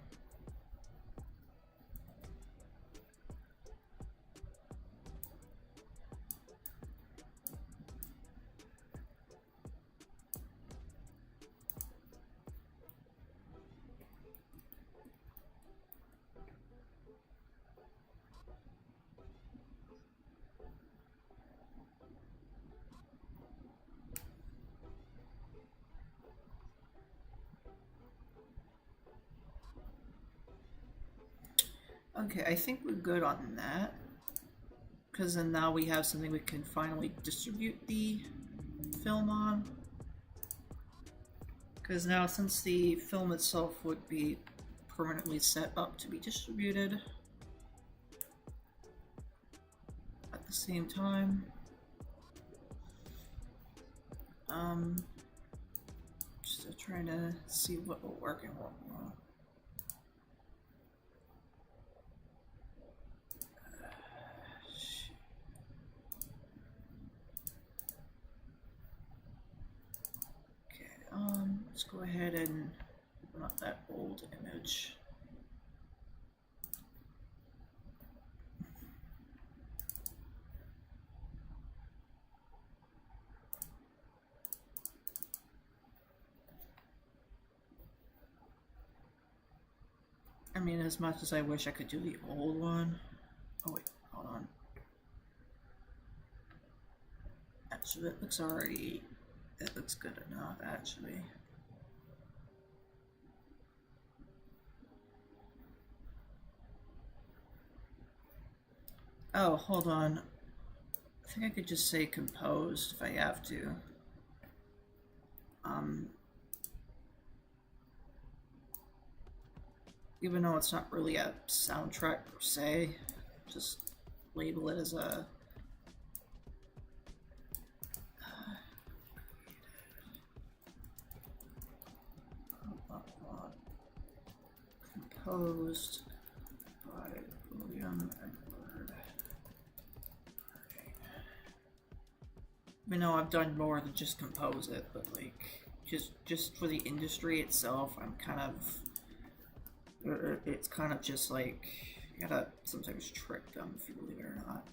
Okay, I think we're good on that. Because then now we have something we can finally distribute the film on. Because now, since the film itself would be permanently set up to be distributed at the same time, just trying to see what will work and what won't. let's go ahead and open up that old image. I mean, as much as I wish I could do the old one. Oh wait, hold on. Actually, it looks good enough, actually. Oh, hold on. I think I could just say composed if I have to. Even though it's not really a soundtrack per se, just label it as a composed by William Edward. I know I've done more than just compose it, but like just for the industry itself, I'm kind of it's kind of just like you gotta sometimes trick them if you believe it or not.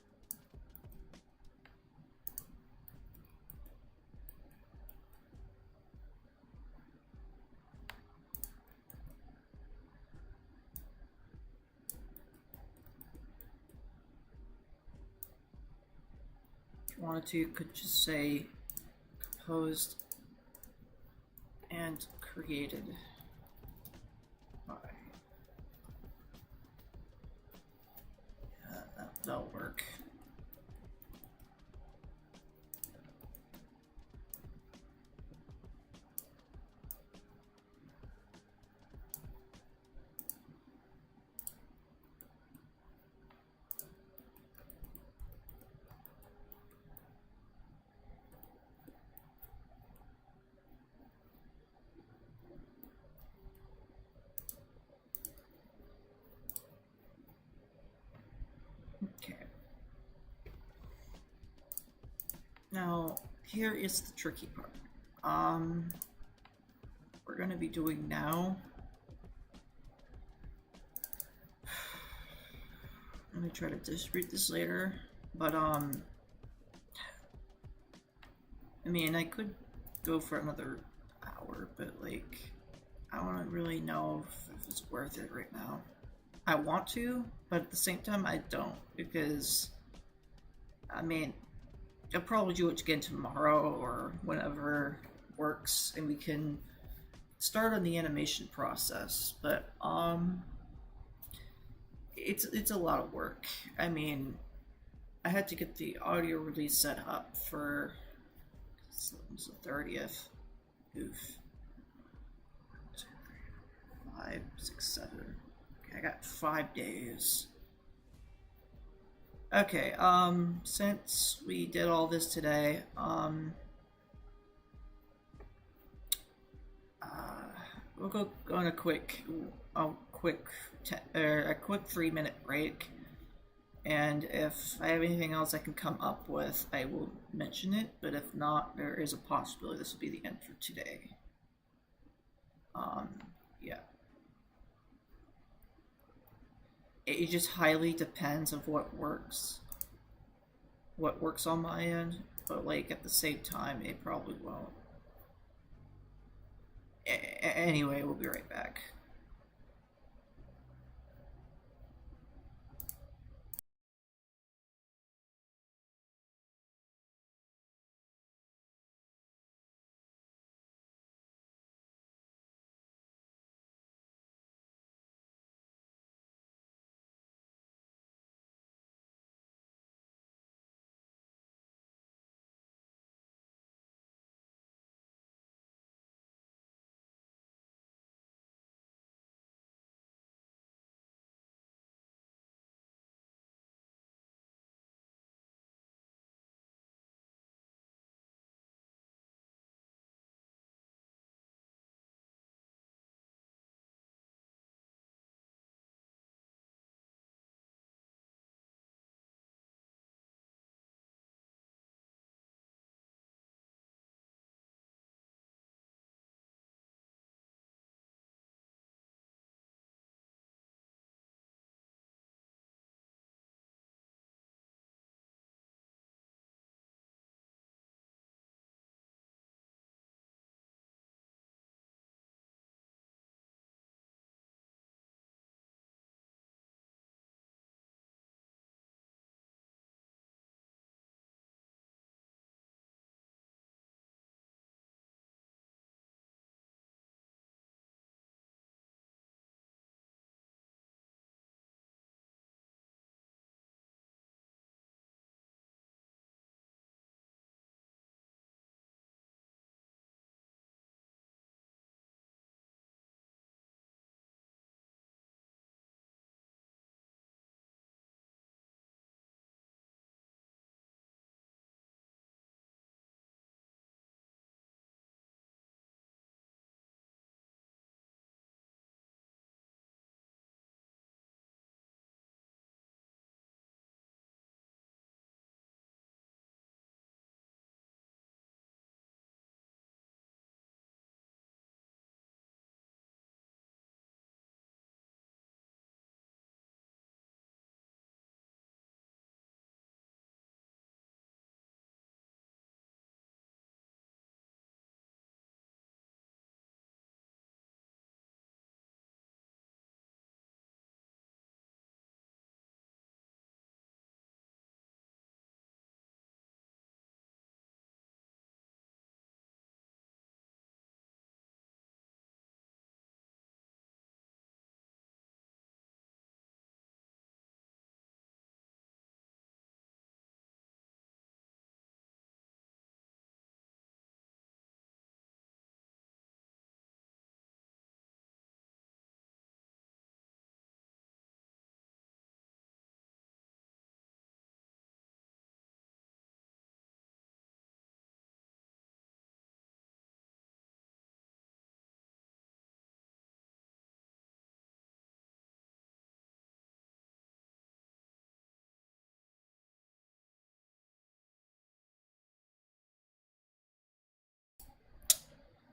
If you wanted to, you could just say composed and created by. Yeah, that'll work. Okay. Now, here is the tricky part. We're going to be doing now. Let me try to distribute this later, but I mean, I could go for another hour, but like, I don't really know if it's worth it right now. I want to, but at the same time, I don't, because I mean, I'll probably do it again tomorrow or whenever works, and we can start on the animation process. But it's a lot of work. I mean, I had to get the audio release set up for the 30th. Oof. 5, 6, 7. Okay, I got 5 days. Okay, since we did all this today, we'll go on a quick 3-minute break, and if I have anything else I can come up with, I will mention it, but if not, there is a possibility this will be the end for today. Yeah. It just highly depends of what works on my end, but like at the same time, it probably won't. Anyway, we'll be right back.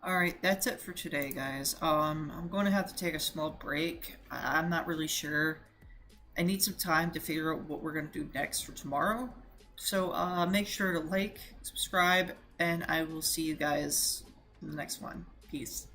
Alright, that's it for today, guys. I'm going to have to take a small break. I'm not really sure. I need some time to figure out what we're going to do next for tomorrow. So make sure to like, subscribe, and I will see you guys in the next one. Peace.